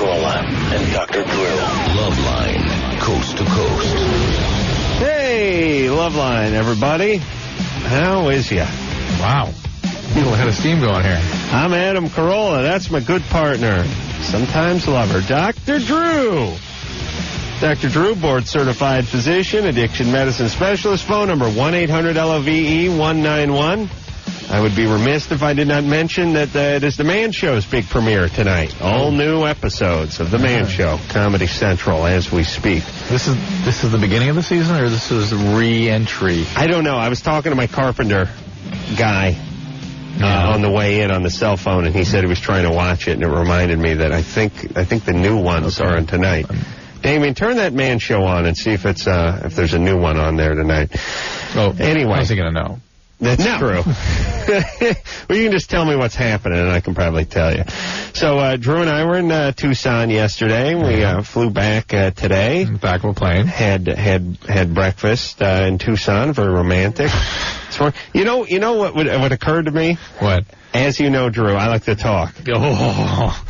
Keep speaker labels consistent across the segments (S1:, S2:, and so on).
S1: Carolla and Dr. Drew. Loveline, coast to coast.
S2: Hey, Loveline, everybody. How is ya?
S3: Wow. People had a steam going here.
S2: I'm Adam Carolla. That's my good partner, sometimes lover, Dr. Drew. Dr. Drew, board-certified physician, addiction medicine specialist. Phone number 1-800-LOVE-191. I would be remiss if I did not mention that it is The Man Show's big premiere tonight. All new episodes of The Man Show, Comedy Central, as we speak.
S3: This is the beginning of the season, or this is re-entry?
S2: I don't know. I was talking to my carpenter guy on the way in on the cell phone, and he said he was trying to watch it, and it reminded me that I think the new ones are on tonight. Damien, turn that Man Show on and see if it's if there's a new one on there tonight.
S3: Oh,
S2: anyway,
S3: how's he gonna know?
S2: That's true. Well, you can just tell me what's happening, and I can probably tell you. So, Drew and I were in Tucson yesterday. We flew back today.
S3: Back of a plane.
S2: Had breakfast in Tucson. Very romantic. You know what occurred to me?
S3: What?
S2: As you know, Drew, I like to talk.
S3: Oh,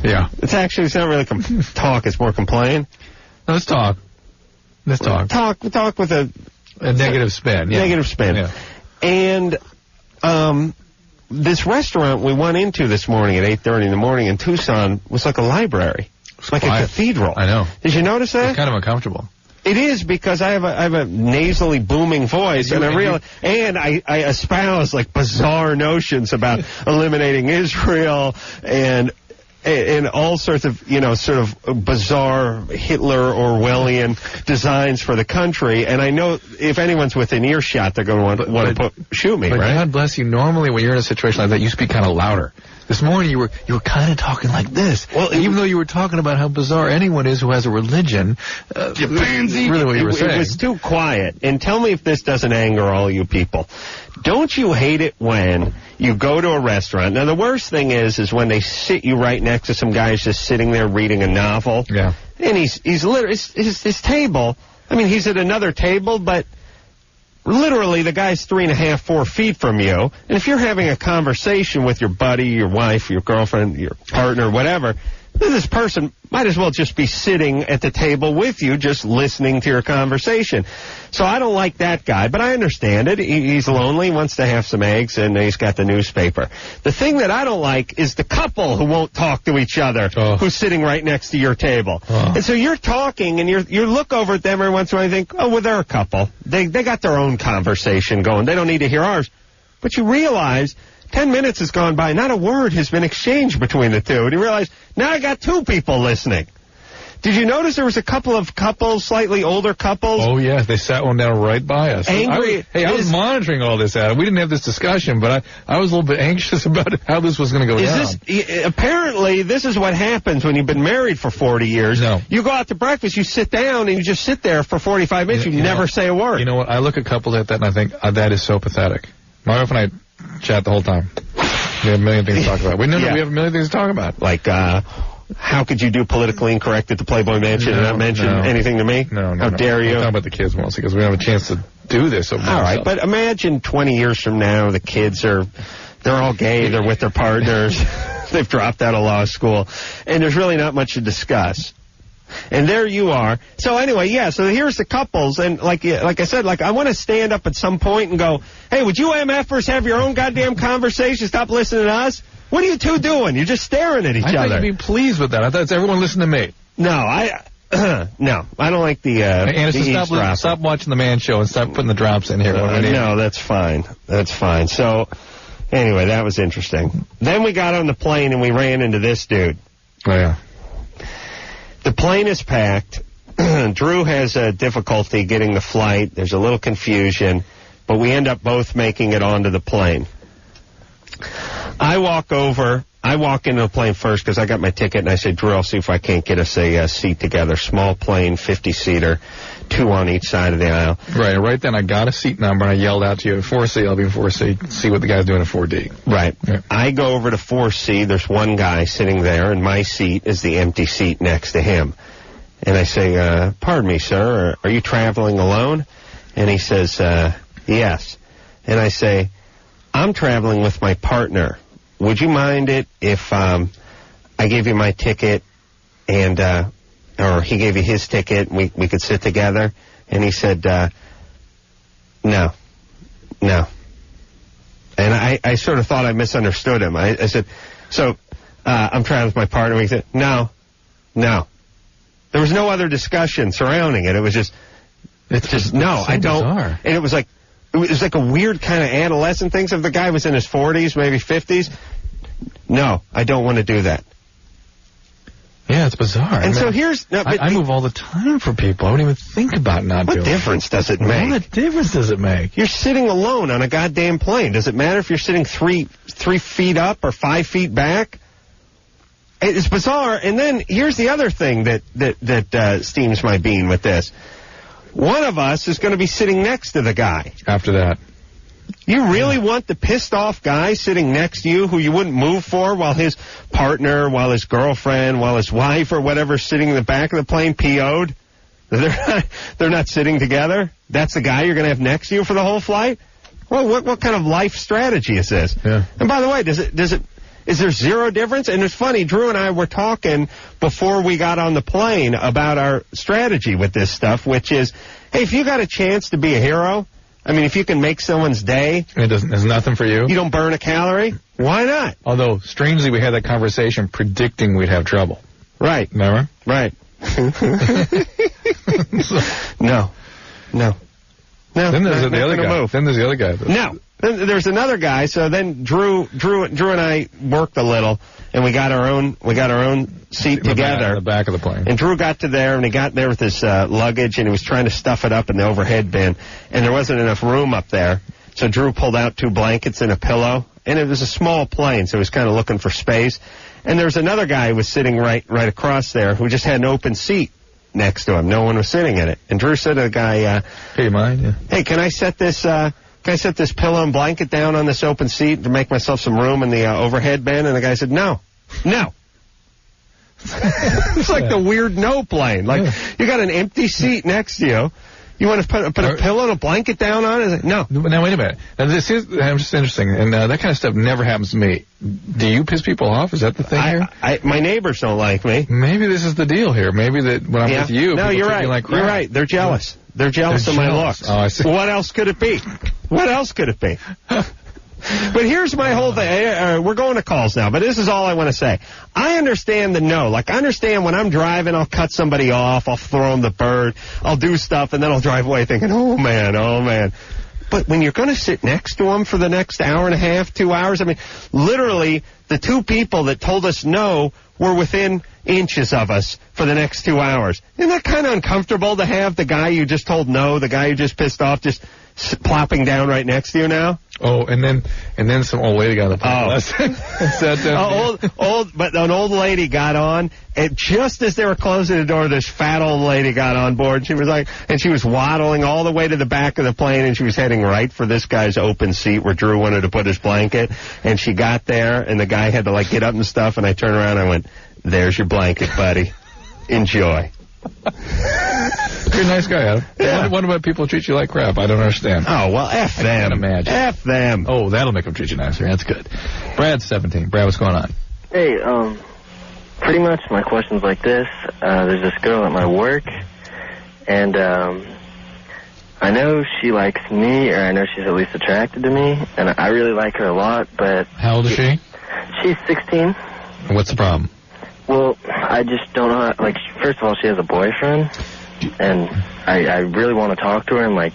S3: yeah.
S2: It's not really talk. It's more complain.
S3: No, let's talk.
S2: Talk with a
S3: negative spin. Yeah.
S2: Negative spin.
S3: Yeah.
S2: And this restaurant we went into this morning at 8:30 in the morning in Tucson was like a librry. It's like
S3: quiet.
S2: A cathedral.
S3: I know.
S2: Did you notice that?
S3: It's kind of uncomfortable.
S2: It is, because I have a nasally booming voice, and I espouse like bizarre notions about eliminating Israel and all sorts of, sort of bizarre Hitler Orwellian designs for the country. And I know if anyone's within earshot, they're going to want to shoot me,
S3: but
S2: right?
S3: God bless you. Normally, when you're in a situation like that, you speak kind of louder. This morning, you were kind of talking like this. Well, even though you were talking about how bizarre anyone is who has a religion, really what you were saying.
S2: It was too quiet. And tell me if this doesn't anger all you people. Don't you hate it when you go to a restaurant? Now, the worst thing is when they sit you right next to some guys just sitting there reading a novel.
S3: Yeah.
S2: And he's literally, his table, I mean, he's at another table, but literally the guy's 3.5, 4 feet from you. And if you're having a conversation with your buddy, your wife, your girlfriend, your partner, whatever, this person might as well just be sitting at the table with you, just listening to your conversation. So I don't like that guy, but I understand it. He's lonely, wants to have some eggs, and he's got the newspaper. The thing that I don't like is the couple who won't talk to each other, who's sitting right next to your table. And so you're talking, and you look over at them every once in a while and think, oh, well, they're a couple. They got their own conversation going. They don't need to hear ours. But you realize 10 minutes has gone by, not a word has been exchanged between the two. And you realize, now I got two people listening. Did you notice there was a couple of couples, slightly older couples?
S3: Oh, yeah. They sat one down right by us.
S2: Angry.
S3: I was monitoring all this, Adam. We didn't have this discussion, but I was a little bit anxious about how this was going to go down.
S2: Apparently, this is what happens when you've been married for 40 years.
S3: No.
S2: You go out to breakfast, you sit down, and you just sit there for 45 minutes. You never say a word.
S3: You know what? I look at couples like that, and I think, that is so pathetic. My wife and I chat the whole time. We have a million things to talk about. We have a million things to talk about.
S2: Like, how could you do politically incorrect at the Playboy Mansion and not mention anything to me?
S3: No.
S2: How dare you?
S3: I'm talking about the kids mostly, because we don't have a chance to do this.
S2: All right, but imagine 20 years from now, the kids they're all gay, they're with their partners, they've dropped out of law school, and there's really not much to discuss. And there you are. So anyway, so here's the couples, and like I said, I want to stand up at some point and go, hey, would you MFers have your own goddamn conversation? Stop listening to us. What are you two doing? You're just staring at each other.
S3: I thought you'd be pleased with that. I thought it's everyone listen to me.
S2: No, no, I don't like the
S3: Anderson, stop watching the Man Show and stop putting the drops in here.
S2: No, that's fine. That's fine. So anyway, that was interesting. Then we got on the plane and we ran into this dude.
S3: Oh, yeah.
S2: The plane is packed. Drew has difficulty getting the flight. There's a little confusion, but we end up both making it onto the plane. I walk into the plane first because I got my ticket, and I said, Drew, I'll see if I can't get us a seat together. Small plane, 50-seater, 2 on each side of the aisle.
S3: Right then I got a seat number, and I yelled out to you, 4C, I'll be in 4C, see what the guy's doing at 4D.
S2: Right.
S3: Yeah.
S2: I go over to 4C. There's one guy sitting there, and my seat is the empty seat next to him. And I say, pardon me, sir, are you traveling alone? And he says, yes. And I say, I'm traveling with my partner. Would you mind it if I gave you my ticket or he gave you his ticket, and we could sit together. And he said, no. And I sort of thought I misunderstood him. I said, so I'm trying with my partner. He said, no. There was no other discussion surrounding it. It was just, no, I don't. Bizarre. And it was like a weird kind of adolescent thing. So if the guy was in his 40s, maybe 50s, no, I don't want to do that.
S3: Yeah, it's bizarre.
S2: And so here's... No,
S3: I move all the time for people. I don't even think about not doing it.
S2: What difference does it make?
S3: What difference does it make?
S2: You're sitting alone on a goddamn plane. Does it matter if you're sitting 3 feet up or 5 feet back? It's bizarre. And then here's the other thing that steams my bean with this. One of us is going to be sitting next to the guy.
S3: After that.
S2: You really want the pissed off guy sitting next to you who you wouldn't move for while his partner, while his girlfriend, while his wife or whatever is sitting in the back of the plane PO'd? They're not sitting together? That's the guy you're going to have next to you for the whole flight? Well, what kind of life strategy is this?
S3: Yeah.
S2: And by the way, is there zero difference? And it's funny, Drew and I were talking before we got on the plane about our strategy with this stuff, which is, hey, if you got a chance to be a hero, I mean, if you can make someone's day.
S3: There's nothing for you?
S2: You don't burn a calorie? Why not?
S3: Although, strangely, we had that conversation predicting we'd have trouble.
S2: Right.
S3: Remember?
S2: Right. No.
S3: Then there's the other guy. Then there's the other guy.
S2: No. Then there's another guy. So then Drew and I worked a little, and we got our own seat together
S3: in the back of the plane.
S2: And Drew got to there, and he got there with his luggage, and he was trying to stuff it up in the overhead bin, and there wasn't enough room up there. So Drew pulled out 2 blankets and a pillow, and it was a small plane, so he was kind of looking for space. And there was another guy who was sitting right across there who just had an open seat next to him. No one was sitting in it. And Drew said to the guy,
S3: "Hey, you mind? Yeah.
S2: Hey, can I set this pillow and blanket down on this open seat to make myself some room in the overhead bin?" And the guy said, No. It's like the weird no plane. Like, you got an empty seat next to you. You want to put a pillow and a blanket down on it? No.
S3: Now, wait a minute. Now, this is just interesting, and that kind of stuff never happens to me. Do you piss people off? Is that the thing here?
S2: My neighbors don't like me.
S3: Maybe this is the deal here. Maybe that when I'm with you,
S2: no, you're right.
S3: Like crap.
S2: You're right. They're jealous. They're jealous of my looks.
S3: Oh, I see.
S2: What else could it be? But here's my whole thing. We're going to calls now, but this is all I want to say. I understand the no. Like, I understand when I'm driving, I'll cut somebody off, I'll throw them the bird, I'll do stuff, and then I'll drive away thinking, oh, man. But when you're going to sit next to them for the next hour and a half, 2 hours, I mean, literally, the 2 people that told us no were within inches of us for the next 2 hours. Isn't that kind of uncomfortable to have the guy you just told no, the guy you just pissed off, just plopping down right next to you now?
S3: Oh, and then some old lady got on the
S2: plane. But an old lady got on, and just as they were closing the door, this fat old lady got on board. She was waddling all the way to the back of the plane, and she was heading right for this guy's open seat where Drew wanted to put his blanket. And she got there, and the guy had to get up and stuff. And I turned around, and I went, "There's your blanket, buddy. Enjoy."
S3: You're a nice guy, Adam.
S2: Yeah.
S3: What about people treat you like crap? I don't understand.
S2: Oh, well, F them.
S3: I can't imagine.
S2: F them.
S3: Oh, that'll make them treat you nicer. That's good. Brad's 17. Brad, what's going on?
S4: Hey, pretty much my question's like this. There's this girl at my work, and I know she likes me, or I know she's at least attracted to me, and I really like her a lot, but...
S3: How old is she?
S4: She's 16.
S3: And what's the problem?
S4: Well, I just don't know how, first of all, she has a boyfriend, and I really want to talk to her, and
S3: Wait.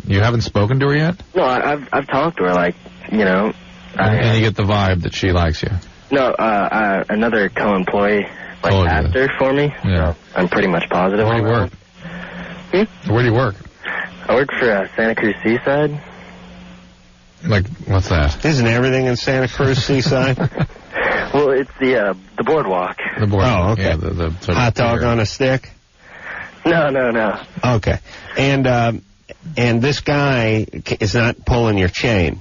S3: You haven't spoken to her yet?
S4: No, I've talked to her,
S3: and you get the vibe that she likes you?
S4: No, another co-employee, after for me.
S3: Yeah.
S4: So I'm pretty much positive.
S3: Where do you work? Where do you work?
S4: I work for Santa Cruz Seaside.
S3: What's that?
S2: Isn't everything in Santa Cruz Seaside?
S4: Well, it's the boardwalk.
S3: The boardwalk.
S2: Oh, okay.
S3: Yeah, the sort
S2: hot dog
S3: figure.
S2: on a stick?
S4: No.
S2: Okay. And this guy is not pulling your chain.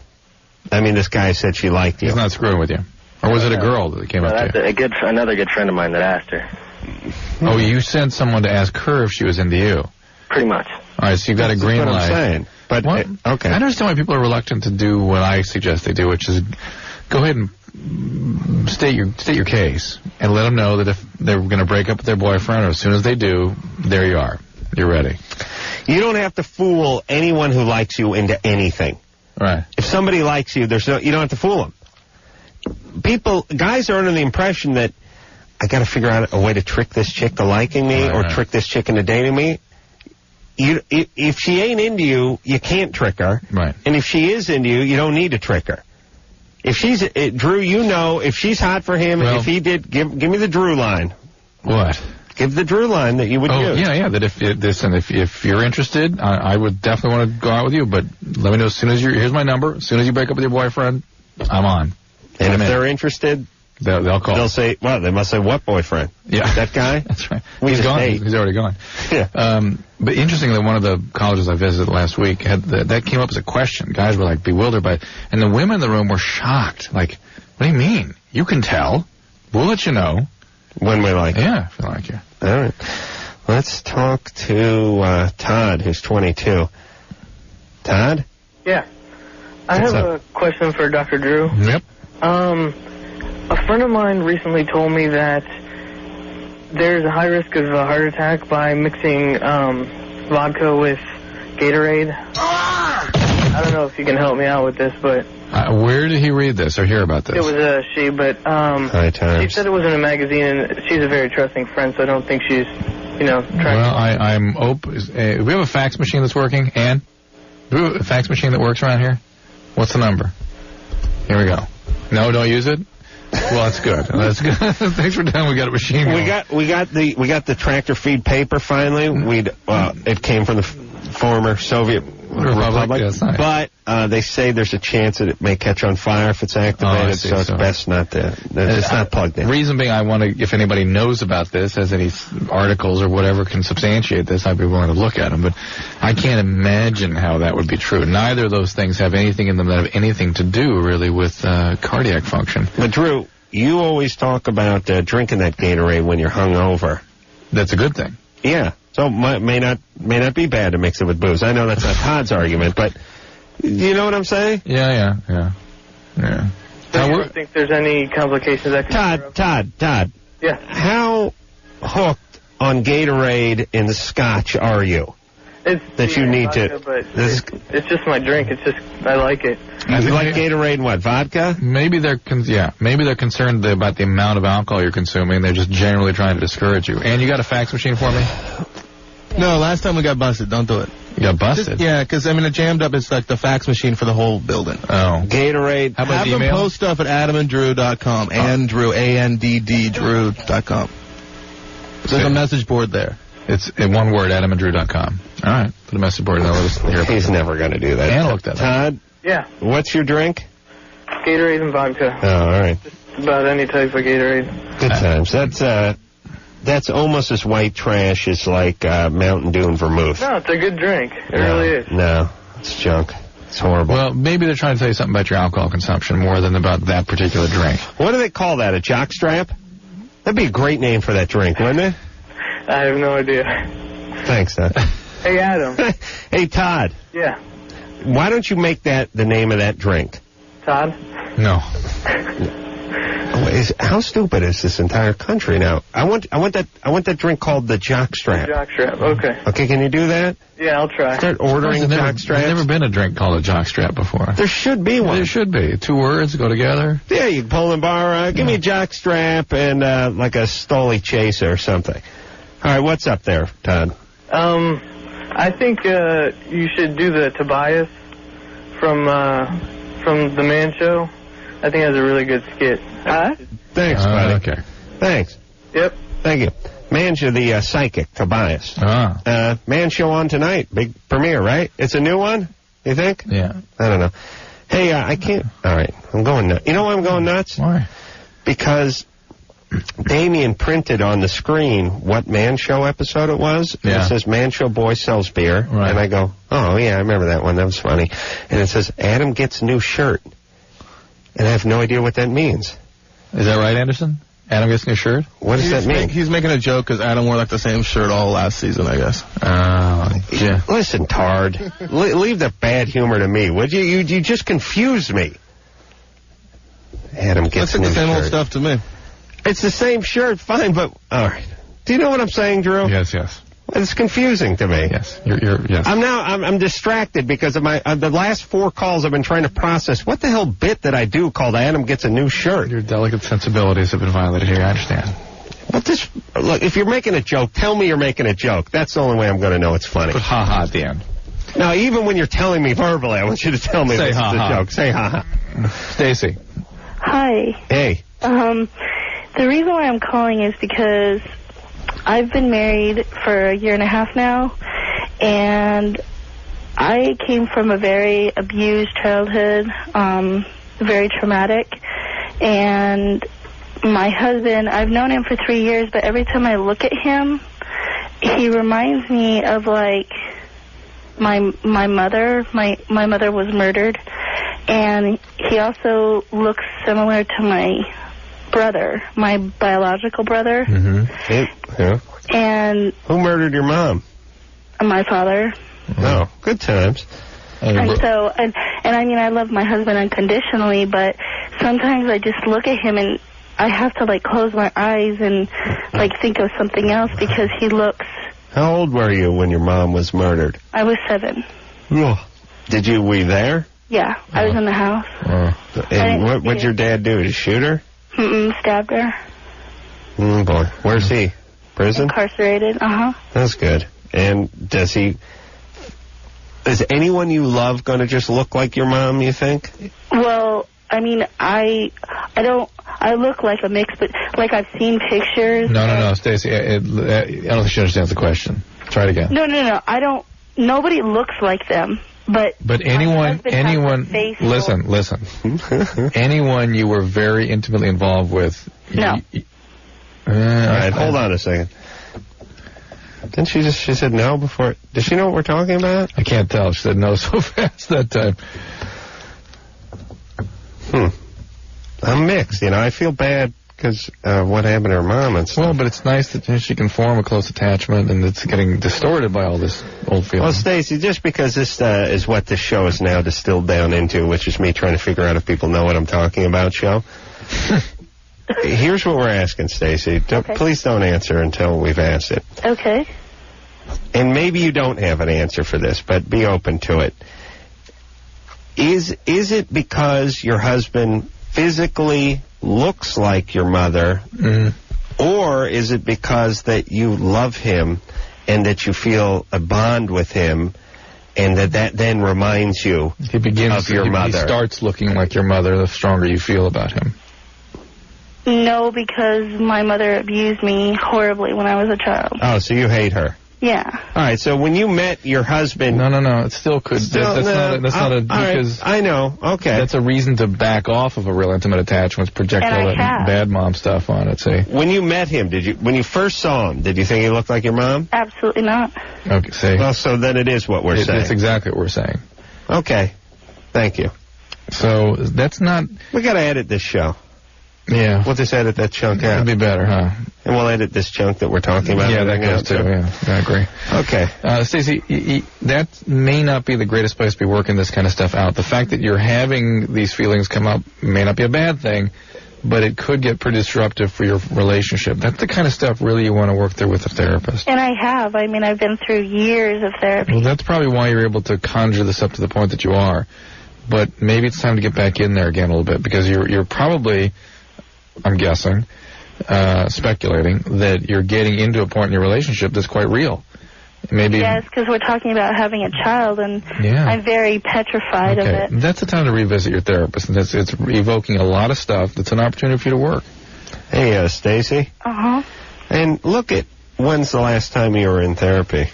S2: I mean, this guy said she liked you.
S3: He's not screwing with you. Or was it a girl that came up to you?
S4: That's another good friend of mine that asked her.
S3: Oh, you sent someone to ask her if she was into you?
S4: Pretty much.
S3: All right, so you've got a green light.
S2: That's what I'm saying. But,
S3: okay. I understand why people are reluctant to do what I suggest they do, which is go ahead and state your case and let them know that if they're going to break up with their boyfriend, or as soon as they do, there you are. You're ready.
S2: You don't have to fool anyone who likes you into anything.
S3: Right.
S2: If somebody likes you, you don't have to fool them. Guys are under the impression that I got to figure out a way to trick this chick to liking me trick this chick into dating me. If she ain't into you, you can't trick her.
S3: Right.
S2: And if she is into you, you don't need to trick her. If she's Drew, if she's hot for him, if he did, give me the Drew line.
S3: What?
S2: Give the Drew line that you would use.
S3: Yeah. That if you're interested, I would definitely want to go out with you. But let me know as soon as here's my number. As soon as you break up with your boyfriend, I'm on.
S2: And if they're interested,
S3: they'll call.
S2: They'll say, well, they must say, what boyfriend?
S3: Yeah.
S2: That guy?
S3: That's right. He's gone. He's already gone.
S2: Yeah.
S3: But interestingly, one of the colleges I visited last week that came up as a question. Guys were like bewildered by it. And the women in the room were shocked. Like, what do you mean? You can tell. We'll let you know.
S2: When we like you.
S3: Yeah, if we like you.
S2: All right. Let's talk to Todd, who's 22. Todd?
S4: Yeah. I have a question for Dr. Drew.
S3: Yep.
S4: A friend of mine recently told me that there's a high risk of a heart attack by mixing vodka with Gatorade. I don't know if you can help me out with this, but...
S3: where did he read this or hear about this?
S4: It was a she, but she said it was in a magazine, and she's a very trusting friend, so I don't think she's, trying
S3: Well, I'm open. Do we have a fax machine that's working? Ann? Do we have a fax machine that works around here? What's the number? Here we go. No, don't use it? Well, that's good. That's good. Thanks for telling me we got a machine.
S2: We got the tractor feed paper finally. It came from the former Soviet Republic.
S3: Yes,
S2: but they say there's a chance that it may catch on fire if it's activated, so it's best not to. It's not plugged in.
S3: Reason being, I want to. If anybody knows about this, has any articles or whatever can substantiate this, I'd be willing to look at them. But I can't imagine how that would be true. Neither of those things have anything in them that have anything to do really with cardiac function.
S2: But Drew, you always talk about drinking that Gatorade when you're hungover.
S3: That's a good thing.
S2: Yeah. So may not be bad to mix it with booze. I know that's not Todd's argument, but you know what I'm saying?
S3: Yeah.
S4: Do you think there's any complications that could
S2: Todd.
S4: Yeah.
S2: How hooked on Gatorade and the Scotch are you?
S4: It's
S2: you need
S4: vodka,
S2: to.
S4: But it's just my drink. It's just I like it.
S2: You like Gatorade and what? Vodka?
S3: Maybe they're concerned about the amount of alcohol you're consuming. They're just generally trying to discourage you. And you got a fax machine for me?
S5: No, last time we got busted. Don't do it.
S3: You got busted?
S5: Because it jammed up. It's like the fax machine for the whole building.
S3: Oh.
S2: Gatorade.
S3: How about
S5: Have them post stuff at AdamandDrew.com. Andrew, ANDD, There's a message board there.
S3: It's in one word, AdamandDrew.com. All right. Put a message board in there. Let us hear about
S2: He's never going to do that.
S3: And look that up.
S2: Todd?
S4: Yeah.
S2: What's your drink?
S4: Gatorade and vodka.
S2: Oh, all right.
S4: Just about any type of Gatorade.
S2: Good times. That's almost as white trash as like Mountain Dew and vermouth.
S4: No, it's a good drink. It really is.
S2: No, it's junk. It's horrible.
S3: Well, maybe they're trying to tell you something about your alcohol consumption more than about that particular drink.
S2: What do they call that? A jockstrap? That'd be a great name for that drink, wouldn't it?
S4: I have no idea.
S2: Thanks, Todd.
S4: Hey, Adam.
S2: Hey, Todd.
S4: Yeah.
S2: Why don't you make that the name of that drink?
S4: Todd?
S3: No.
S2: How stupid is this entire country now? I want that drink called the jockstrap.
S4: Jockstrap, okay.
S2: Okay, can you do that?
S4: Yeah, I'll try.
S2: Start ordering jockstraps.
S3: There's never been a drink called a jockstrap before.
S2: There should be one.
S3: There should be. 2 words go together.
S2: Yeah, you can pull and bar. Give me a jockstrap and like a Stoli chaser or something. All right, what's up there, Todd?
S4: I think you should do the Tobias from The Man Show. I think that's a really good skit.
S2: Thanks, buddy.
S3: Okay.
S2: Thanks.
S4: Yep.
S2: Thank you. Man Show, the psychic, Tobias. Man Show on tonight. Big premiere, right? It's a new one, you think?
S3: Yeah.
S2: I don't know. Hey, I can't. All right, I'm going nuts. You know why I'm going nuts?
S3: Why?
S2: Because Damien printed on the screen what Man Show episode it was.
S3: Yeah.
S2: It says Man Show boy sells beer.
S3: Right.
S2: And I go, oh, yeah, I remember that one. That was funny. And it says Adam gets new shirt. And I have no idea what that means.
S3: Is that right, Anderson? Adam gets a new shirt?
S2: What does that mean?
S5: He's making a joke because Adam wore like the same shirt all last season, I guess.
S3: Yeah.
S2: Listen, Tard, leave the bad humor to me, would you? You just confused me. Adam gets
S5: That's like the same old stuff to me.
S2: It's the same shirt, fine, but all right. Do you know what I'm saying, Drew?
S3: Yes, yes.
S2: It's confusing to me.
S3: Yes, yes.
S2: I'm distracted because of the last 4 calls I've been trying to process. What the hell bit did I do called Adam gets a new shirt?
S3: Your delicate sensibilities have been violated here. I understand.
S2: Look, if you're making a joke, tell me you're making a joke. That's the only way I'm going to know it's funny.
S3: Put ha-ha at the end.
S2: Now, even when you're telling me verbally, I want you to tell me this is a joke. Say ha-ha.
S3: Stacy.
S6: Hi.
S2: Hey.
S6: The reason why I'm calling is because I've been married for a year and a half now, and I came from a very abused childhood, very traumatic, and my husband, I've known him for 3 years, but every time I look at him, he reminds me of, like, my mother. My mother was murdered, and he also looks similar to my brother, my biological brother.
S2: Mm-hmm. Yeah.
S6: And
S2: who murdered your mom?
S6: My father.
S2: Oh, good times.
S6: And so, and I mean, I love my husband unconditionally, but sometimes I just look at him and I have to, like, close my eyes and, like, think of something else because he looks...
S2: How old were you when your mom was murdered?
S6: I was 7.
S2: Oh. Were you there?
S6: Yeah, I was in the house.
S2: And what did your dad do? Did he shoot her?
S6: Stabbed her.
S2: Boy. Where's he? Prison?
S6: Incarcerated,
S2: That's good. And is anyone you love going to just look like your mom, you think?
S6: Well, I mean, I look like a mix, but, like, I've seen pictures.
S3: No, Stacey, I don't think she understands the question. Try it again.
S6: No, nobody looks like them. But
S3: anyone, listen. Anyone you were very intimately involved with.
S6: No.
S2: All right, hold on a second. Didn't she said no before? Does she know what we're talking about?
S3: I can't tell. She said no so fast that time.
S2: I'm mixed, I feel bad because what happened to her mom and stuff.
S3: Well, but it's nice that she can form a close attachment, and it's getting distorted by all this old feeling.
S2: Well, Stacey, just because this is what this show is now distilled down into, which is me trying to figure out if people know what I'm talking about, show. Here's what we're asking, Stacey.
S6: Okay.
S2: Please don't answer until we've asked it.
S6: Okay.
S2: And maybe you don't have an answer for this, but be open to it. Is it because your husband physically looks like your mother, or is it because that you love him and that you feel a bond with him, and that then reminds you of your mother?
S3: He starts looking like your mother the stronger you feel about him.
S6: No, because my mother abused me horribly when I was a child.
S2: Oh, so you hate her?
S6: Yeah.
S2: All right, so when you met your husband...
S3: No, it still could... That's not a... Because
S2: I know, okay.
S3: That's a reason to back off of a real intimate attachment, project all that bad mom stuff on it, see?
S2: When you met him, when you first saw him, did you think he looked like your mom?
S6: Absolutely not.
S3: Okay, see?
S2: Well, so then it is what we're saying.
S3: That's exactly what we're saying.
S2: Okay, thank you.
S3: So, that's not...
S2: We got to edit this show.
S3: Yeah.
S2: We'll just edit that chunk out.
S3: That'd be better, huh?
S2: And we'll edit this chunk that we're talking about.
S3: Yeah, that goes too, yeah. I agree.
S2: Okay.
S3: Stacey, that may not be the greatest place to be working this kind of stuff out. The fact that you're having these feelings come up may not be a bad thing, but it could get pretty disruptive for your relationship. That's the kind of stuff really you want to work through with a therapist.
S6: And I have. I mean, I've been through years of therapy.
S3: Well, that's probably why you're able to conjure this up to the point that you are. But maybe it's time to get back in there again a little bit, because you're probably... I'm guessing, speculating, that you're getting into a point in your relationship that's quite real. Maybe.
S6: Yes, because we're talking about having a child, and I'm very petrified of it.
S3: That's the time to revisit your therapist. And it's evoking a lot of stuff that's an opportunity for you to work.
S2: Hey, Stacy. And look at, when's the last time you were in therapy?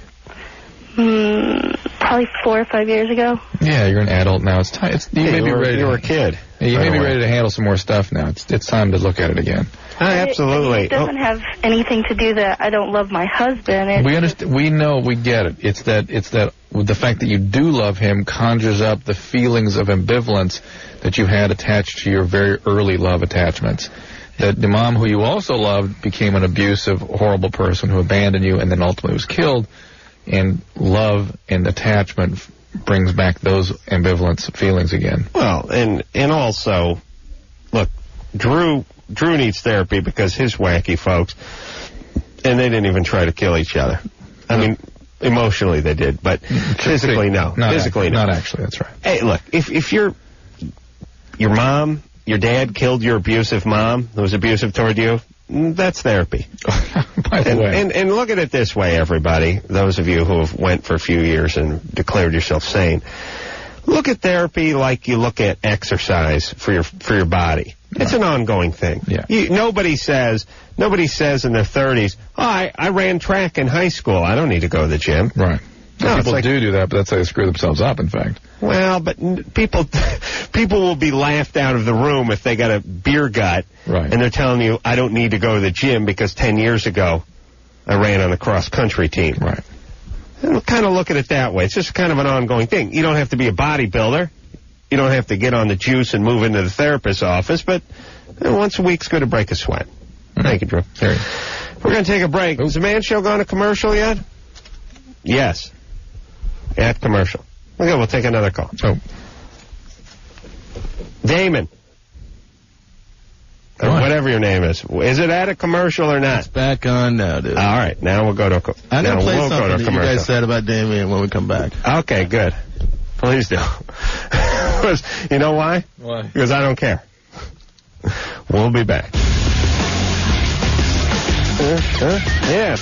S6: Probably 4 or 5 years ago.
S3: Yeah, you're an adult now. It's time.
S2: You were a kid.
S3: You may be ready to handle some more stuff now. It's time to look at it again.
S2: Absolutely.
S6: It doesn't have anything to do that I don't love my husband.
S3: We understand. We know. We get it. It's that the fact that you do love him conjures up the feelings of ambivalence that you had attached to your very early love attachments. That the mom who you also loved became an abusive, horrible person who abandoned you and then ultimately was killed. And love and attachment brings back those ambivalent feelings again.
S2: Well, and also, look, Drew needs therapy because his wacky folks, and they didn't even try to kill each other. I mean, emotionally they did, but physically no. Physically no.
S3: Not actually, that's right.
S2: Hey, look, if your mom, your dad killed your abusive mom who was abusive toward you, that's therapy.
S3: By the way.
S2: And look at it this way, everybody, those of you who have went for a few years and declared yourself sane. Look at therapy like you look at exercise for your body. It's an ongoing thing.
S3: Yeah.
S2: Nobody says in their 30s, I ran track in high school. I don't need to go to the gym.
S3: Right.
S2: No,
S3: people do that, but that's how they screw themselves up, in fact.
S2: Well, but people will be laughed out of the room if they got a beer gut,
S3: right,
S2: and they're telling you, I don't need to go to the gym because 10 years ago I ran on a cross-country team.
S3: Right.
S2: And kind of look at it that way. It's just kind of an ongoing thing. You don't have to be a bodybuilder. You don't have to get on the juice and move into the therapist's office, but once a week's good to break a sweat. Thank you, Drew.
S3: Sorry.
S2: We're going to take a break. Has the Man Show gone to commercial yet? Yes. At commercial. Okay, we'll take another call.
S3: Oh.
S2: Damon. Or whatever your name is. Is it at a commercial or not?
S5: It's back on now, dude.
S2: All right, now we'll go to
S5: I'm going to play
S2: we'll
S5: something
S2: go to
S5: that you guys said about Damien when we come back.
S2: Okay, good. Please do. You know why?
S3: Why?
S2: Because I don't care. We'll be back. Yeah.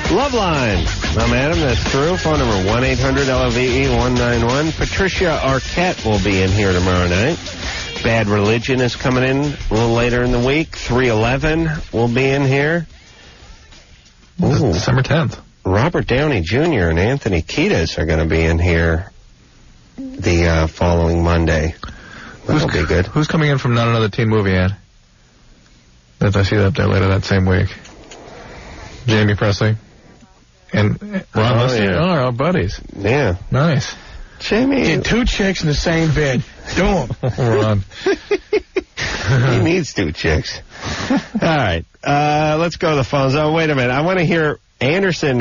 S2: Loveline. I'm Adam, that's true. Phone number 1-800-LOVE-191. Patricia Arquette will be in here tomorrow night. Bad Religion is coming in a little later in the week. 311 will be in here. Ooh.
S3: December 10th.
S2: Robert Downey Jr. and Anthony Kiedis are going to be in here the following Monday. That'll be good.
S3: Who's coming in from Not Another Teen Movie Ad? Did I see that up there later that same week? Jamie Presley. And Ron Lister.
S2: Yeah.
S3: Oh, our buddies.
S2: Yeah.
S3: Nice.
S2: Jamie.
S5: Get two chicks in the same bed. Do them.
S3: Ron.
S2: He needs two chicks. All right. Let's go to the phones. Oh, wait a minute. I want to hear... Anderson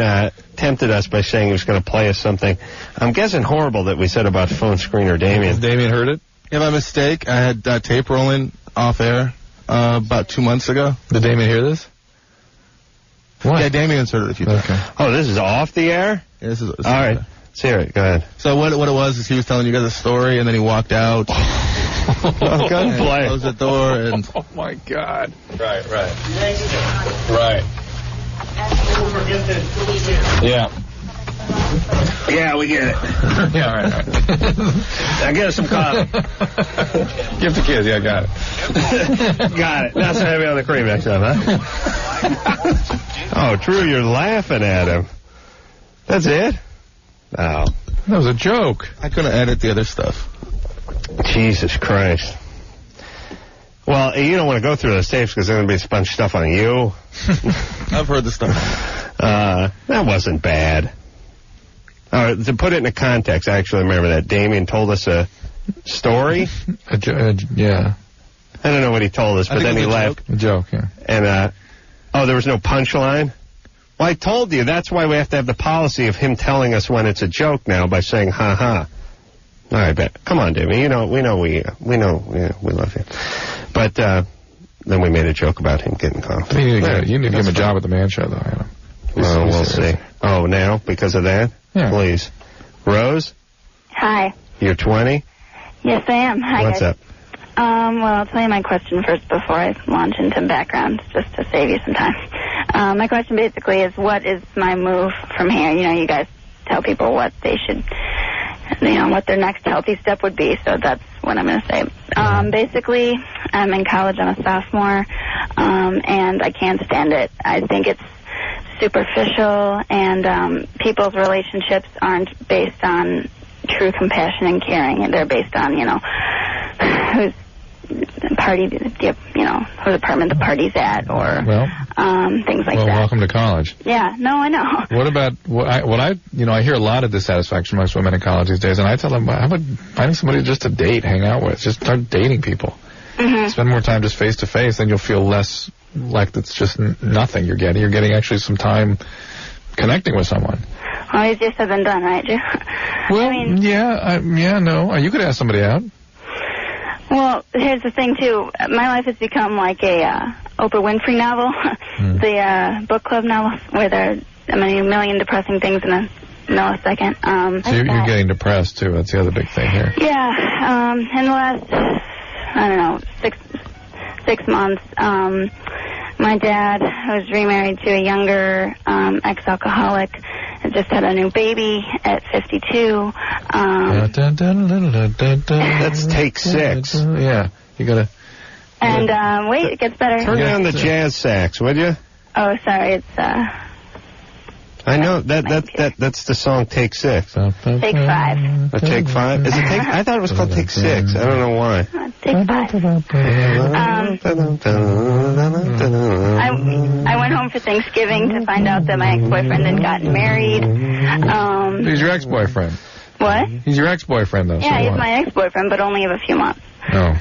S2: tempted us by saying he was going to play us something. I'm guessing horrible that we said about phone screener Damien.
S3: Damien heard it?
S5: Yeah, by mistake, I had tape rolling off air about 2 months ago.
S3: Did Damien hear this? What?
S5: Yeah, Damien's heard it a few times.
S3: Okay.
S2: Oh, this is off the air?
S5: Yeah, this is
S2: all right. Let's hear it. Go ahead.
S5: So what it was is he was telling you guys a story, and then he walked out.
S2: Oh, gunplay.
S5: Closed the door, and...
S3: Oh, my God. Right. Yeah.
S2: Yeah, we get it.
S3: Yeah, all right.
S2: Now get us some coffee.
S3: Give the kids. Yeah, got it.
S2: Got it. Not so heavy on the cream next time, huh? Oh, Drew, you're laughing at him. That's it? Oh.
S3: That was a joke.
S5: I couldn't edit the other stuff.
S2: Jesus Christ. Well, you don't want to go through those tapes because there's going to be a bunch of stuff on you.
S5: I've heard the stuff.
S2: That wasn't bad. To put it in a context, I actually remember that Damien told us a story.
S3: Yeah.
S2: I don't know what he told us, but then he left.
S3: A joke, yeah.
S2: And, there was no punchline? Well, I told you, that's why we have to have the policy of him telling us when it's a joke now by saying, ha-ha. All right, bet. Come on, Damien. We love you. But, then we made a joke about him getting coffee.
S3: You need to give him a job at the Man Show, though, Adam.
S2: Well, we'll see. Oh, now? Because of that?
S3: Yeah.
S2: Please. Rose?
S6: Hi.
S2: You're 20?
S6: Yes, I am. Hi,
S2: What's
S6: guys.
S2: up?
S6: Well, I'll tell you my question first before I launch into background, just to save you some time. My question basically is, what is my move from here? You know, you guys tell people what they should, what their next healthy step would be, so that's what I'm going to say. Basically, I'm in college. I'm a sophomore, and I can't stand it. I think it's superficial, and people's relationships aren't based on true compassion and caring, and they're based on, whose apartment the party's at, or things like that.
S3: Well, welcome to college.
S6: Yeah, no, I know.
S3: What about I hear a lot of dissatisfaction amongst women in college these days, and I tell them, how about finding somebody just to date, hang out with, just start dating people. Mm-hmm. Spend more time just face to face, then you'll feel less like it's just nothing you're getting. You're getting actually some time connecting with someone.
S6: Well, easier said than done, right, Drew?
S3: Well, no. You could ask somebody out.
S7: Well, here's the thing, too. My life has become like a Oprah Winfrey novel, the book club novel, where there are a million depressing things in a millisecond.
S3: So you're getting depressed, too. That's the other big thing here.
S7: Yeah. In the last, I don't know, six months, my dad was remarried to a younger ex-alcoholic. I just had a new baby at 52.
S2: That's take 6.
S3: Yeah, you gotta.
S7: And wait, it gets better.
S2: Turn down the jazz sax, would you?
S7: Oh, sorry, it's
S2: I know that's the song Take 6.
S7: Take 5.
S2: Take 5? Is it Take? I thought it was called Take 6. I don't know why.
S7: Take 5. I went home for Thanksgiving to find out that my ex-boyfriend had gotten married.
S3: He's your ex-boyfriend.
S7: What?
S3: He's your ex-boyfriend, though.
S7: Yeah, he's my ex-boyfriend, but only of a few months.
S3: Oh.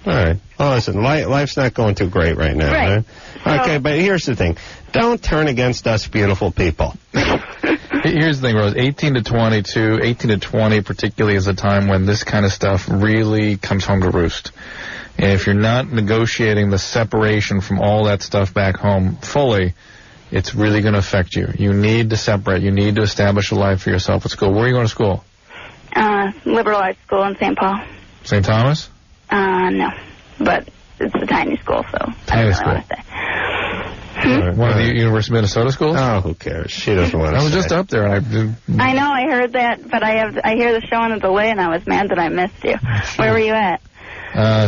S2: All right. Well, listen, life's not going too great right now.
S7: Right.
S2: Okay, but here's the thing. Don't turn against us beautiful people.
S3: Here's the thing, Rose. 18 to 22, 18 to 20 particularly is a time when this kind of stuff really comes home to roost. And if you're not negotiating the separation from all that stuff back home fully, it's really going to affect you. You need to separate. You need to establish a life for yourself at school. Where are you going to school?
S7: Liberal arts school in St. Paul.
S3: St. Thomas?
S7: No. But it's a tiny school, so
S3: tiny
S7: I
S3: school.
S7: want to say.
S3: One of the University of Minnesota schools?
S2: Oh, who cares? She doesn't want to
S3: I was just up there.
S7: I know, I heard that, but I hear the show on the delay, and I was mad that I missed you. Where were you at?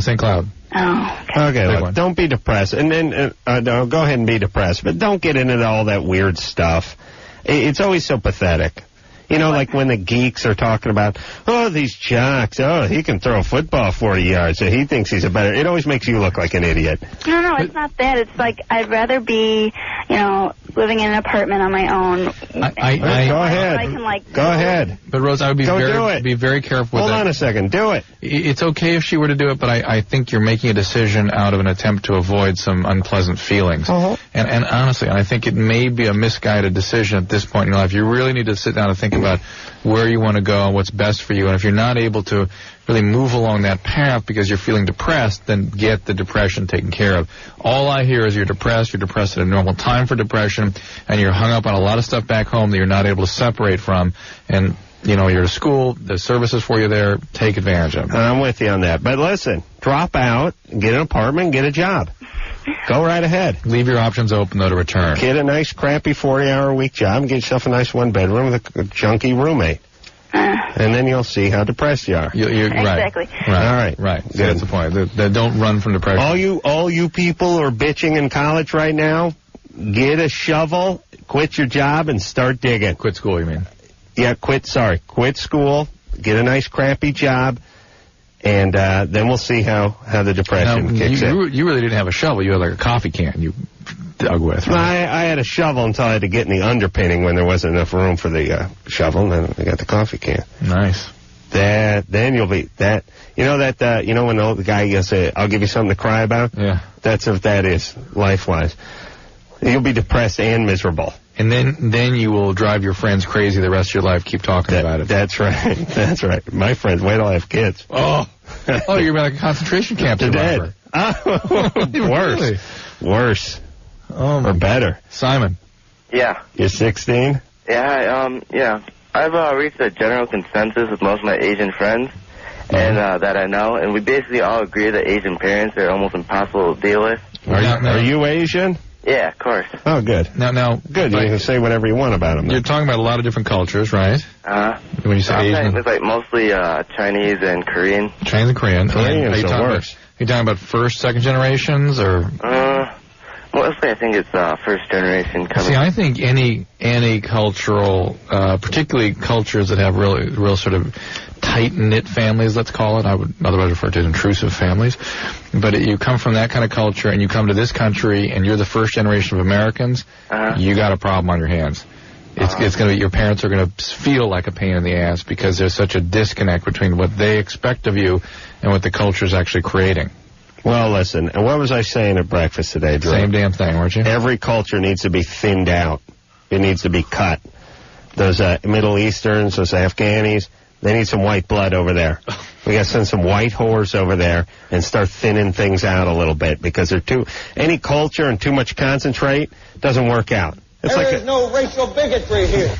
S3: St. Cloud.
S7: Oh, okay.
S2: Okay, look, don't be depressed. And then, no, go ahead and be depressed, but don't get into all that weird stuff. It's always so pathetic. You know, like when the geeks are talking about, oh, these jocks, oh, he can throw a football 40 yards, so he thinks he's a better... It always makes you look like an idiot.
S7: No, it's not that. It's like I'd rather be, living in an apartment on my own.
S2: Go ahead.
S7: I can,
S2: go ahead.
S3: But, Rose, I would be very careful with that.
S2: Hold on a second. Do it.
S3: It's okay if she were to do it, but I think you're making a decision out of an attempt to avoid some unpleasant feelings.
S2: Uh-huh.
S3: And honestly, I think it may be a misguided decision at this point in your life. You really need to sit down and think about where you want to go and what's best for you. And if you're not able to really move along that path because you're feeling depressed, then get the depression taken care of. All I hear is you're depressed at a normal time for depression, and you're hung up on a lot of stuff back home that you're not able to separate from. And, you're at school, there's services for you there, take advantage of them.
S2: I'm with you on that. But listen, drop out, get an apartment, get a job. Go right ahead.
S3: Leave your options open, though, to return.
S2: Get a nice, crappy 40-hour-a-week job and get yourself a nice one-bedroom with a junky roommate. And then you'll see how depressed you are.
S7: Exactly.
S2: Right.
S3: Right. So that's the point. Don't run from depression.
S2: All you people who are bitching in college right now, get a shovel, quit your job, and start digging.
S3: Quit school, you mean?
S2: Yeah, quit school, get a nice, crappy job, and then we'll see how the depression kicks in.
S3: You really didn't have a shovel. You had like a coffee can you dug with. Right?
S2: I had a shovel until I had to get in the underpinning when there wasn't enough room for the shovel, and then I got the coffee can.
S3: Nice.
S2: Then you'll be that. You know when the old guy will say, "I'll give you something to cry about."
S3: Yeah.
S2: That's what that is, life-wise. You'll be depressed and miserable.
S3: And then you will drive your friends crazy the rest of your life. Keep talking about it.
S2: That's right. That's right. My friends, wait till I have kids.
S3: Oh, you're like a concentration camp survivor.
S2: Worse. Worse. Or better.
S3: Simon.
S4: Yeah.
S2: You're 16?
S4: Yeah. I've reached a general consensus with most of my Asian friends, and that I know, and we basically all agree that Asian parents are almost impossible to deal with.
S2: Are you Asian?
S4: Yeah, of course.
S2: Oh, good.
S3: Now,
S2: good. You can say whatever you want about them.
S3: You're talking about a lot of different cultures, right? When you say Asian,
S4: it's like mostly Chinese and Korean.
S3: Chinese and Korean.
S2: Koreans are worse.
S3: Are you talking about first, second generations, or?
S4: Mostly, I think it's first generation coming.
S3: See, I think any cultural, particularly cultures that have real sort of tight-knit families, let's call it. I would otherwise refer to as intrusive families. But you come from that kind of culture, and you come to this country, and you're the first generation of Americans, you got a problem on your hands. It's going to be, your parents are going to feel like a pain in the ass because there's such a disconnect between what they expect of you and what the culture is actually creating.
S2: Well, listen, and what was I saying at breakfast today, Drew?
S3: Same damn thing, weren't you?
S2: Every culture needs to be thinned out. It needs to be cut. Those Middle Easterns, those Afghanis, They need some white blood over there. We got to send some white whores over there and start thinning things out a little bit because any culture and too much concentrate doesn't work out.
S8: There is no racial bigotry here.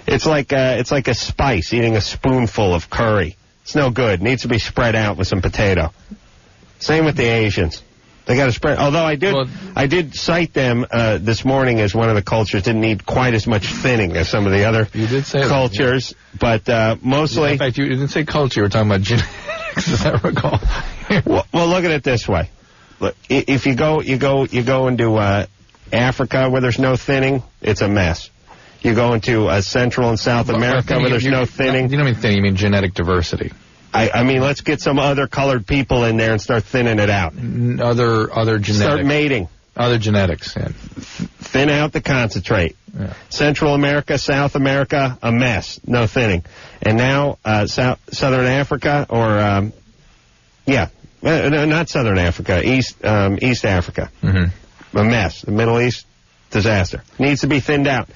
S2: It's like a spice, eating a spoonful of curry. It's no good. It needs to be spread out with some potato. Same with the Asians. They got to spread. Although I did cite them this morning as one of the cultures didn't need quite as much thinning as some of the other cultures, but mostly.
S3: In fact, you didn't say culture. You were talking about genetics, as I recall.
S2: well, look at it this way. Look, if you go into Africa where there's no thinning, it's a mess. You go into Central and South America where there's no thinning.
S3: You don't mean thinning. You mean genetic diversity.
S2: I mean, let's get some other colored people in there and start thinning it out.
S3: Other genetics.
S2: Start mating.
S3: Other genetics, yeah.
S2: Thin out the concentrate.
S3: Yeah.
S2: Central America, South America, a mess. No thinning. And now Southern Africa, or, not Southern Africa, East Africa.
S3: Mm-hmm.
S2: A mess. The Middle East, disaster. Needs to be thinned out.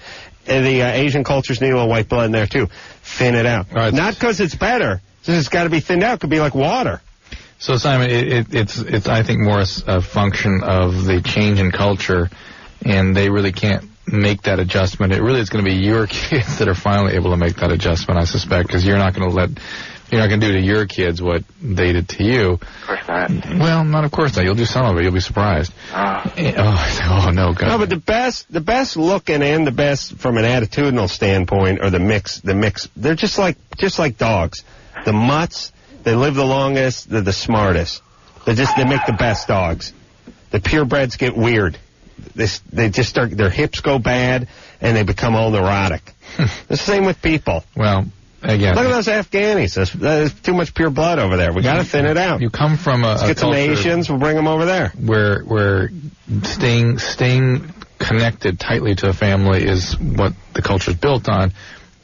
S2: And the Asian cultures need a little white blood in there, too. Thin it out. Right. Not because it's better. It's got to be thinned out. It could be like water.
S3: So, Simon, it's I think more a function of the change in culture, and they really can't make that adjustment. It really is going to be your kids that are finally able to make that adjustment, I suspect, because you're not going to do to your kids what they did to you.
S4: Of course not.
S3: Well, not of course not. You'll do some of it. You'll be surprised. Oh no, God.
S2: No, but the best looking and the best from an attitudinal standpoint are the mix. They're just like dogs. The mutts, they live the longest, they're the smartest. They make the best dogs. The purebreds get weird. They just start, their hips go bad, and they become all neurotic. The same with people.
S3: Well, again.
S2: Look at those Afghanis. There's too much pure blood over there. We got to thin it out.
S3: You come from
S2: Let's get some Asians, we'll bring them over there.
S3: Where staying connected tightly to a family is what the culture's built on.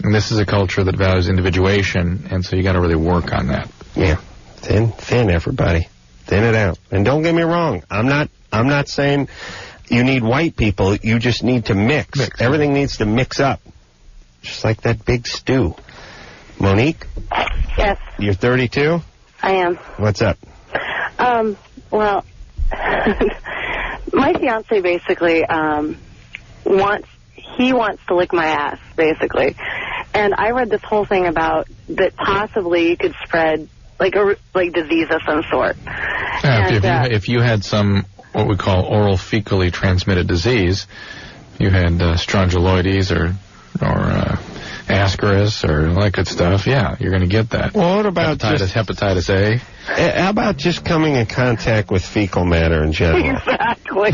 S3: And this is a culture that values individuation, and so you got to really work on that.
S2: Yeah, thin everybody, thin it out. And don't get me wrong, I'm not saying you need white people. You just need to mix. Everything needs to mix up, just like that big stew. Monique.
S9: Yes.
S2: You're 32.
S9: I am.
S2: What's up?
S9: Well, my fiance basically wants to lick my ass, basically. And I read this whole thing about that possibly you could spread like disease of some sort.
S3: If you had some what we call oral fecally transmitted disease, you had strongyloides or ascaris or all that good stuff, yeah, you're going to get that.
S2: Well, what about
S3: hepatitis A?
S2: How about just coming in contact with fecal matter in general?
S9: Exactly.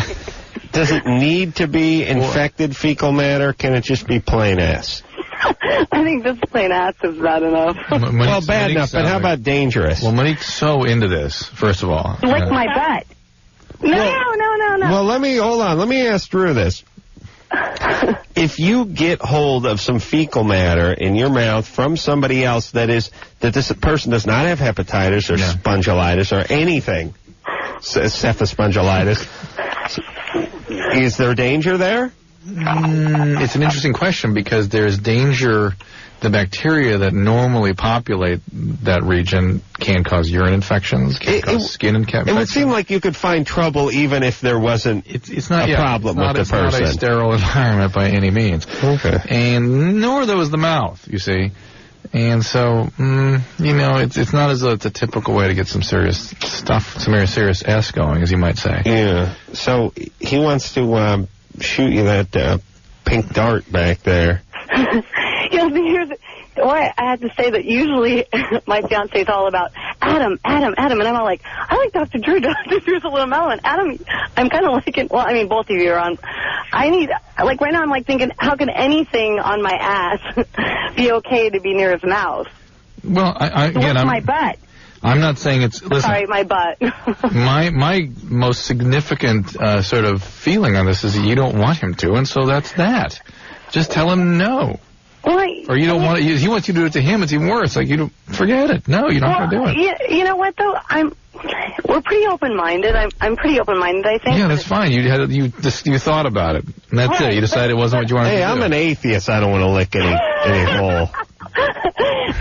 S2: Does it need to be infected fecal matter? Can it just be plain ass?
S9: I think just plain ass is bad enough.
S2: Well, bad enough, but how about dangerous?
S3: Well, Monique's so into this, first of all.
S9: Lick my butt. No.
S2: Well, let me ask Drew this. If you get hold of some fecal matter in your mouth from somebody else that this person does not have hepatitis or spondylitis or anything, cephaspondylitis, is there danger there?
S3: It's an interesting question because there's danger. The bacteria that normally populate that region can cause urine infections, can cause skin infections.
S2: It would seem like you could find trouble even if there wasn't
S3: it's not
S2: a problem with the person.
S3: It's not a sterile environment by any means.
S2: Okay.
S3: And nor though is the mouth, you see. And so, it's not as though it's a typical way to get some serious stuff, some serious S going, as you might say.
S2: Yeah. So he wants to shoot you that pink dart back there.
S9: Here's why I have to say that usually my fiance is all about Adam, and I'm all like, I like Dr. Drew. Dr. Drew's a little mellow, and Adam, I'm kind of liking. Well, I mean, both of you are on. Right now, I'm like thinking, how can anything on my ass be okay to be near his mouth?
S3: Well,
S9: my butt.
S3: I'm not saying it's. Listen,
S9: sorry, my butt.
S3: my most significant sort of feeling on this is that you don't want him to, and so that's that. Just tell him no.
S9: Right.
S3: Or you don't want it. He wants you to do it to him. It's even worse. Like, you don't forget it. No, you're not going to do it.
S9: You know what though? We're pretty open-minded. I'm pretty open-minded, I think.
S3: Yeah, that's fine. You thought about it, and that's it. You decided it wasn't what you wanted to do.
S2: Hey, I'm an atheist. I don't want to lick any hole.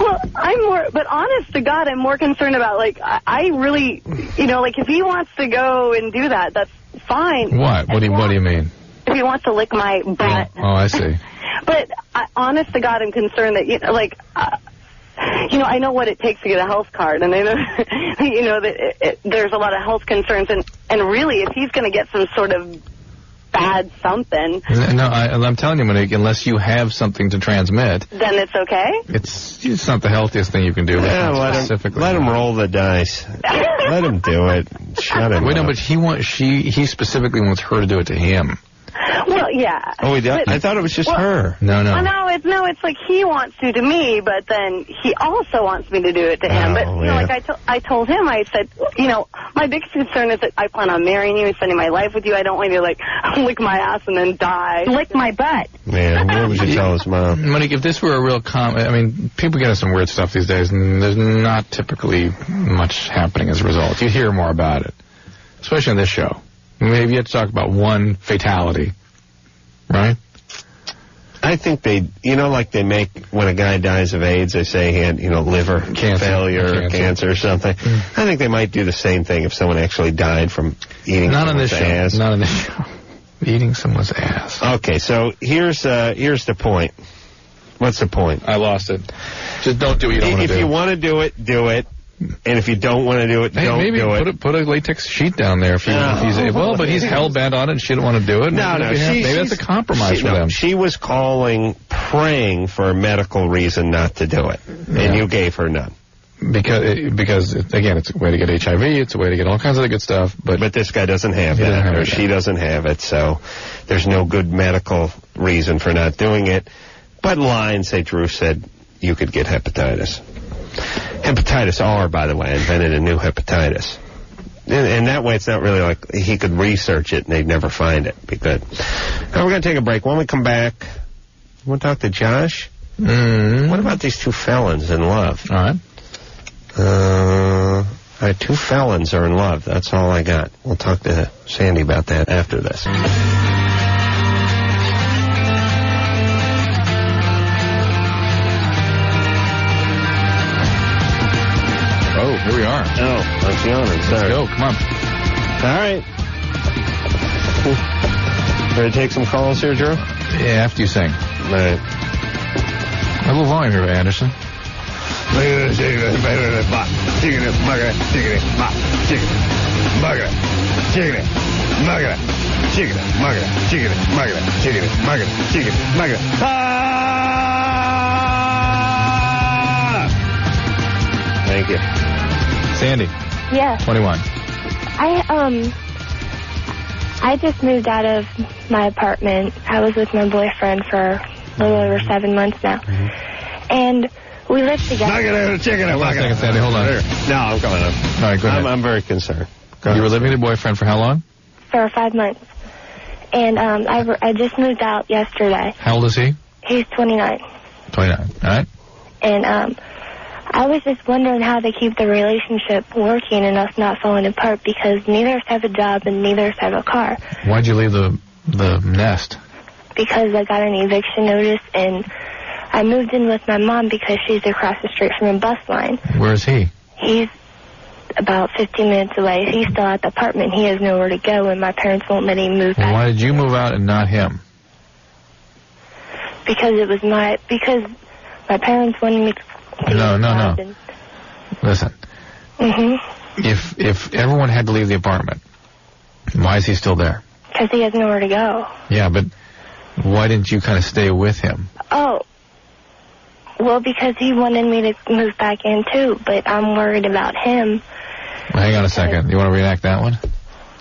S9: Well, but honest to God, I'm more concerned about, like, I really, like, if he wants to go and do that, that's fine.
S3: What? What do you mean?
S9: If he wants to lick my butt.
S3: Oh, I see.
S9: But honest to God, I'm concerned that, I know what it takes to get a health card, and I know, that there's a lot of health concerns, and really, if he's going to get some sort of bad something.
S3: No, I'm telling you, Monique, unless you have something to transmit.
S9: Then it's okay?
S3: It's not the healthiest thing you can do.
S2: Yeah, let him roll the dice. Let him do it. Shut him up.
S3: No, but he specifically wants her to do it to him.
S9: Well, yeah.
S2: Oh, I thought it was just her.
S3: No.
S9: It's like he wants to me, but then he also wants me to do it to him. But, like I told him, I said, my biggest concern is that I plan on marrying you and spending my life with you. I don't want you to, like, lick my ass and then die. Lick my butt.
S2: Man, what would you tell his mom?
S3: Monique, if this were a real people get into some weird stuff these days, and there's not typically much happening as a result. You hear more about it, especially on this show. Maybe you have to talk about one fatality, right?
S2: I think they make when a guy dies of AIDS, they say he had, liver failure or cancer or something. I think they might do the same thing if someone actually died from eating someone's ass.
S3: Not on this show. Eating someone's ass.
S2: Okay, so here's the point. What's the point?
S3: I lost it. Just don't do what you don't want to do.
S2: If you want to do it, do it. And if you don't want to do it, don't do it.
S3: Put a latex sheet down there if he's able. But he's hell-bent on it and she didn't want to do it.
S2: No.
S3: Maybe that's a compromise for them.
S2: She was praying for a medical reason not to do it. And you gave her none.
S3: Because again, it's a way to get HIV. It's a way to get all kinds of good stuff. But
S2: this guy doesn't have that, or she doesn't have it. So there's no good medical reason for not doing it. But Line, Drew said you could get hepatitis. Hepatitis R, by the way, invented a new hepatitis. And that way it's not really like he could research it and they'd never find it. Be good. Now we're going to take a break. When we come back, you want to talk to Josh? What about these two felons in love?
S3: All
S2: right, two felons are in love. That's all I got. We'll talk to Sandy about that after this.
S3: Oh, here we are.
S2: Oh, that's the honor.
S3: Let's go. Come on.
S2: All right. Ready to take some calls here, Drew?
S3: Yeah, after you sing.
S2: All right.
S3: A little volume here, Anderson.
S2: Thank you.
S3: Sandy.
S10: Yes.
S3: 21.
S10: I just moved out of my apartment. I was with my boyfriend for a little over 7 months now. And we lived together.
S2: Hold on a second,
S3: Sandy. Hold on.
S2: No, I'm coming up.
S3: All right, go ahead.
S2: I'm very concerned.
S3: You were living with your boyfriend for how long?
S10: For 5 months. And I just moved out yesterday.
S3: How old is he?
S10: He's 29.
S3: 29. All right.
S10: And I was just wondering how to keep the relationship working and us not falling apart because neither of us have a job and neither of us have a car.
S3: Why'd you leave the nest?
S10: Because I got an eviction notice and I moved in with my mom because she's across the street from a bus line.
S3: Where is he?
S10: He's about 15 minutes away. He's still at the apartment. He has nowhere to go and my parents won't let him move back.
S3: Why did you move out and not him?
S10: Because my parents wanted me to...
S3: No. Listen.
S10: Mm-hmm.
S3: If everyone had to leave the apartment, why is he still there?
S10: Because he has nowhere to go.
S3: Yeah, but why didn't you kind of stay with him?
S10: Oh. Well, because he wanted me to move back in, too, but I'm worried about him.
S3: Well, hang on a second. You want to reenact that one?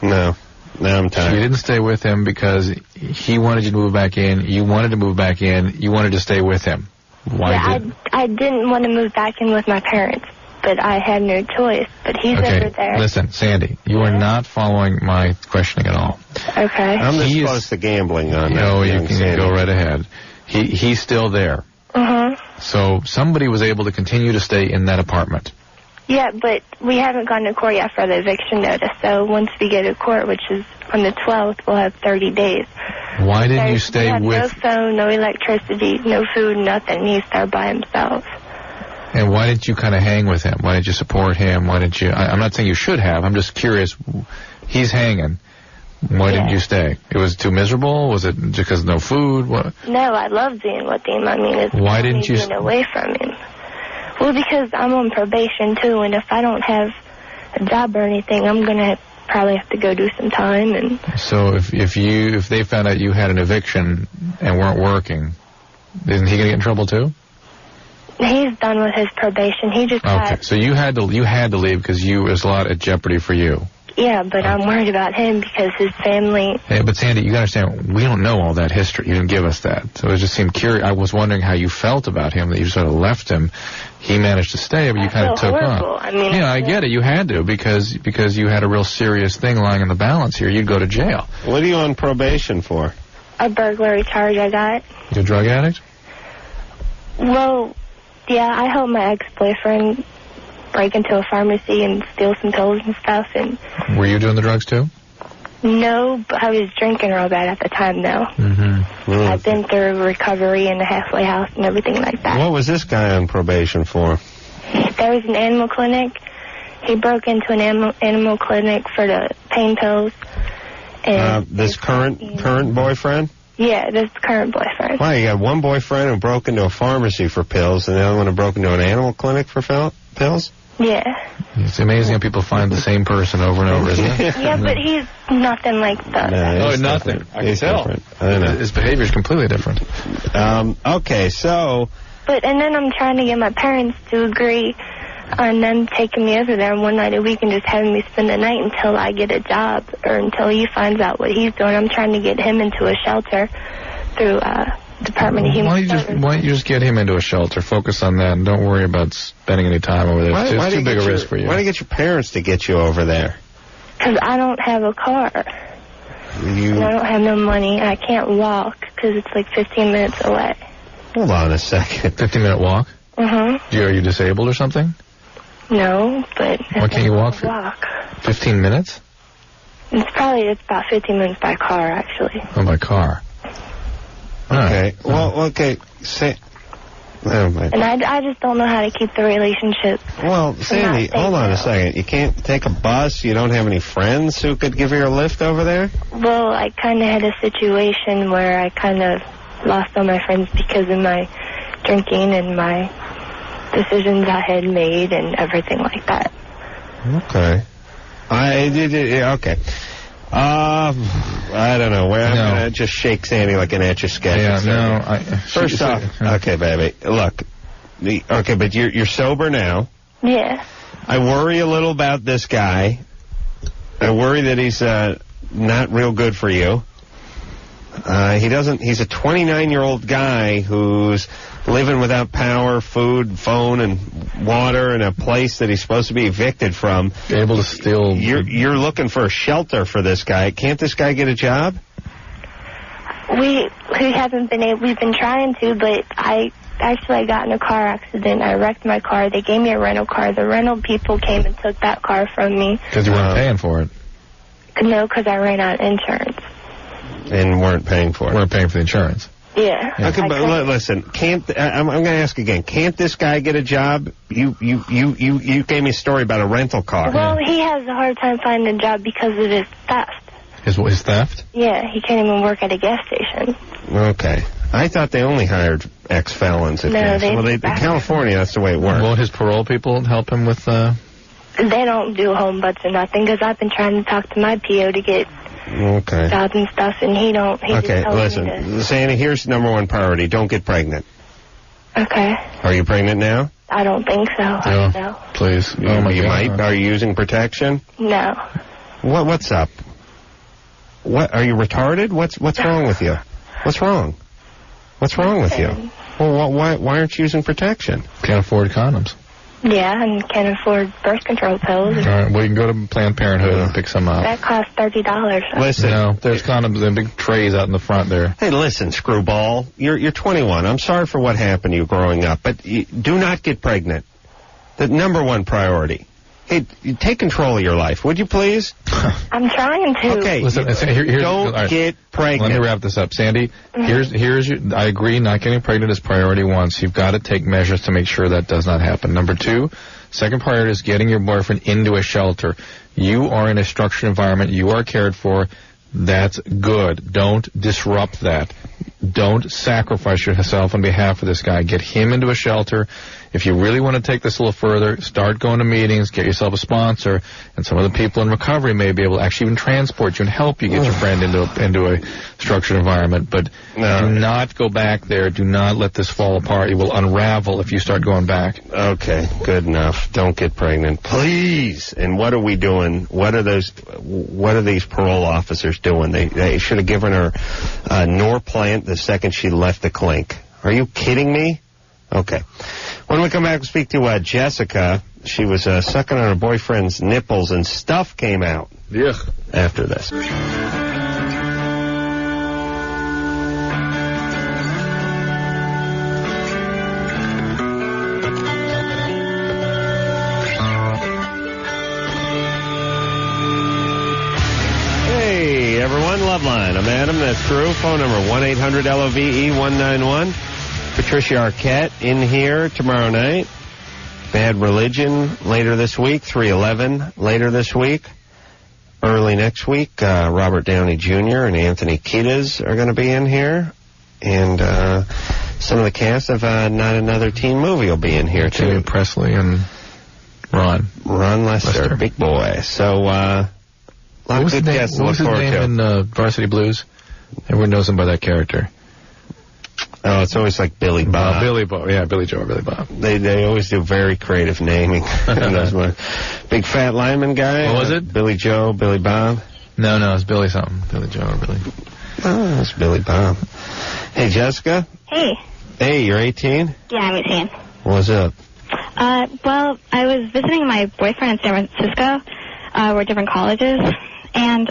S2: No, I'm tired.
S3: So you didn't stay with him because he wanted you to move back in, you wanted to move back in, you wanted to stay with him. Why didn't...
S10: I didn't want to move back in with my parents, but I had no choice. But he's over there.
S3: Listen, Sandy, you are not following my questioning at all.
S10: Okay.
S2: I'm this close to gambling on that.
S3: No, you can go right ahead. He's still there. So somebody was able to continue to stay in that apartment.
S10: Yeah, but we haven't gone to court yet for the eviction notice. So once we get to court, which is on the 12th, we'll have 30 days.
S3: Why didn't you stay with...
S10: No phone, no electricity, no food, nothing. He's there by himself.
S3: And why didn't you kind of hang with him? Why didn't you support him? Why didn't you? I'm not saying you should have. I'm just curious. He's hanging. Why didn't you stay? It was too miserable? Was it just because no food? What?
S10: No, I love being with him. I mean, it's
S3: why didn't you
S10: being away from him? Well, because I'm on probation too, and if I don't have a job or anything, I'm gonna probably have to go do some time. And
S3: so if they found out you had an eviction and weren't working, isn't he gonna get in trouble too?
S10: He's done with his probation. He just got...
S3: So you had to leave because it was a lot at jeopardy for you.
S10: Yeah, but I'm worried about him because his family...
S3: Yeah, but Sandy, you gotta understand, we don't know all that history. You didn't give us that. So it just seemed curious. I was wondering how you felt about him, that you sort of left him. He managed to stay, but you kind of took
S10: horrible.
S3: off.
S10: I mean,
S3: yeah, I get it. You had to because you had a real serious thing lying in the balance here. You'd go to jail.
S2: What are you on probation for?
S10: A burglary charge I got.
S3: You a drug addict?
S10: Well, yeah, I helped my ex-boyfriend break into a pharmacy and steal some pills and stuff. And
S3: were you doing the drugs too?
S10: No, but I was drinking real bad at the time, though.
S2: Mm-hmm.
S10: I've been through recovery in the halfway house and everything like that.
S2: What was this guy on probation for?
S10: There was an animal clinic. He broke into an animal clinic for the pain pills. And
S2: this current boyfriend?
S10: Yeah, this current boyfriend.
S2: Wow, you got one boyfriend who broke into a pharmacy for pills, and the other one who broke into an animal clinic for pills?
S10: Yeah.
S3: It's amazing how people find the same person over and over, isn't it?
S10: Yeah, but he's nothing like that.
S3: No, nothing. I can tell.
S2: I know.
S3: His behavior is completely different.
S2: Okay, so...
S10: And then I'm trying to get my parents to agree on them taking me over there one night a week and just having me spend the night until I get a job or until he finds out what he's doing. I'm trying to get him into a shelter through Department of Human Services.
S3: Why don't you just get him into a shelter? Focus on that and don't worry about spending any time over there. It's too big a risk for you.
S2: Why don't you get your parents to get you over there?
S10: Because I don't have a car. And I don't have no money. I can't walk because it's like 15 minutes away.
S2: Hold on a second.
S3: 15-minute walk?
S10: Mm-hmm.
S3: Are you disabled or something?
S10: No, but...
S3: Why can't you walk? 15 minutes?
S10: It's about 15 minutes by car, actually.
S3: Oh, by car.
S2: Okay. Well, okay.
S10: And I just don't know how to keep the relationship.
S2: Well, Sandy, hold on a second. You can't take a bus? You don't have any friends who could give you a lift over there?
S10: Well, I kind of had a situation where I kind of lost all my friends because of my drinking and my decisions I had made and everything like that.
S2: Okay. Okay. I don't know. I'm going to just shake Sandy like an Etch-a-Sketch.
S3: Yeah,
S2: First off, okay, baby, look. Okay, but you're sober now.
S10: Yeah.
S2: I worry a little about this guy. I worry that he's not real good for you. He's a 29-year-old guy who's living without power, food, phone, and water in a place that he's supposed to be evicted from.
S3: Able to steal...
S2: You're looking for a shelter for this guy. Can't this guy get a job?
S10: We haven't been able... We've been trying to, but I got in a car accident. I wrecked my car. They gave me a rental car. The rental people came and took that car from me.
S3: Because you weren't paying for it?
S10: No, because I ran out of insurance.
S2: And weren't paying for it?
S3: Weren't paying for the insurance.
S10: Yeah.
S2: Okay, but listen, I'm going to ask again. Can't this guy get a job? You gave me a story about a rental car.
S10: Well, he has a hard time finding a job because of his theft.
S3: His theft?
S10: Yeah, he can't even work at a gas station.
S2: Okay. I thought they only hired ex-felons.
S10: No,
S2: in California, that's the way it works.
S3: Won't his parole people help him with...
S10: They don't do home buds or nothing, because I've been trying to talk to my PO to get... jobs and stuff, and he
S2: okay, listen, Sandy, here's number one priority. Don't get pregnant.
S10: Okay.
S2: Are you pregnant now?
S10: I don't think so.
S3: No, please. Oh, my God.
S2: Might. Are you using protection?
S10: No.
S2: What's up? What, are you retarded? What's wrong with you? What's wrong? What's wrong with you? Well, why aren't you using protection?
S3: Can't afford condoms.
S10: Yeah, and can't afford birth control pills.
S3: All right, well, you can go to Planned Parenthood and pick some up.
S10: That costs $30.
S2: Listen.
S3: No, there's condoms in big trays out in the front there.
S2: Hey, listen, screwball. You're 21. I'm sorry for what happened to you growing up, but do not get pregnant. The number one priority. Hey, you take control of your life, would you please?
S10: I'm trying to.
S2: Okay,
S3: Listen,
S2: don't get pregnant.
S3: Let me wrap this up, Sandy.
S10: Mm-hmm.
S3: Here's your. I agree. Not getting pregnant is priority 1. So you've got to take measures to make sure that does not happen. Number 2, second priority is getting your boyfriend into a shelter. You are in a structured environment. You are cared for. That's good. Don't disrupt that. Don't sacrifice yourself on behalf of this guy. Get him into a shelter. If you really want to take this a little further, start going to meetings, get yourself a sponsor, and some of the people in recovery may be able to actually even transport you and help you get your friend into a structured environment. But do not go back there. Do not let this fall apart. You will unravel if you start going back.
S2: Okay, good enough. Don't get pregnant, please. And what are we doing? What are these parole officers doing? They should have given her Norplant the second she left the clink. Are you kidding me? Okay. When we come back, we'll speak to Jessica. She was sucking on her boyfriend's nipples and stuff came out.
S3: Yeah.
S2: After this. Hey, everyone. Loveline. I'm Adam. That's Drew. Phone number 1-800-LOVE-191. Patricia Arquette in here tomorrow night. Bad Religion later this week. 311 later this week. Early next week, Robert Downey Jr. and Anthony Kiedis are going to be in here. And some of the cast of Not Another Teen Movie will be in here, too.
S3: Jimmy Presley and Ron
S2: Lester. Big boy. So, lot of good guests to look forward to.
S3: What was his name in Varsity Blues? Everyone knows him by that character.
S2: Oh, it's always like Billy Bob.
S3: Billy Bob. Yeah, Billy Joe or Billy Bob.
S2: They always do very creative naming. Big fat lineman guy.
S3: What was it?
S2: Billy Joe, Billy Bob.
S3: No, it's Billy something. Billy Joe or Billy.
S2: Oh, it's Billy Bob. Hey, Jessica.
S7: Hey.
S2: Hey, you're 18?
S7: Yeah, I'm 18.
S2: What's up?
S7: Well, I was visiting my boyfriend in San Francisco. We're different colleges. And,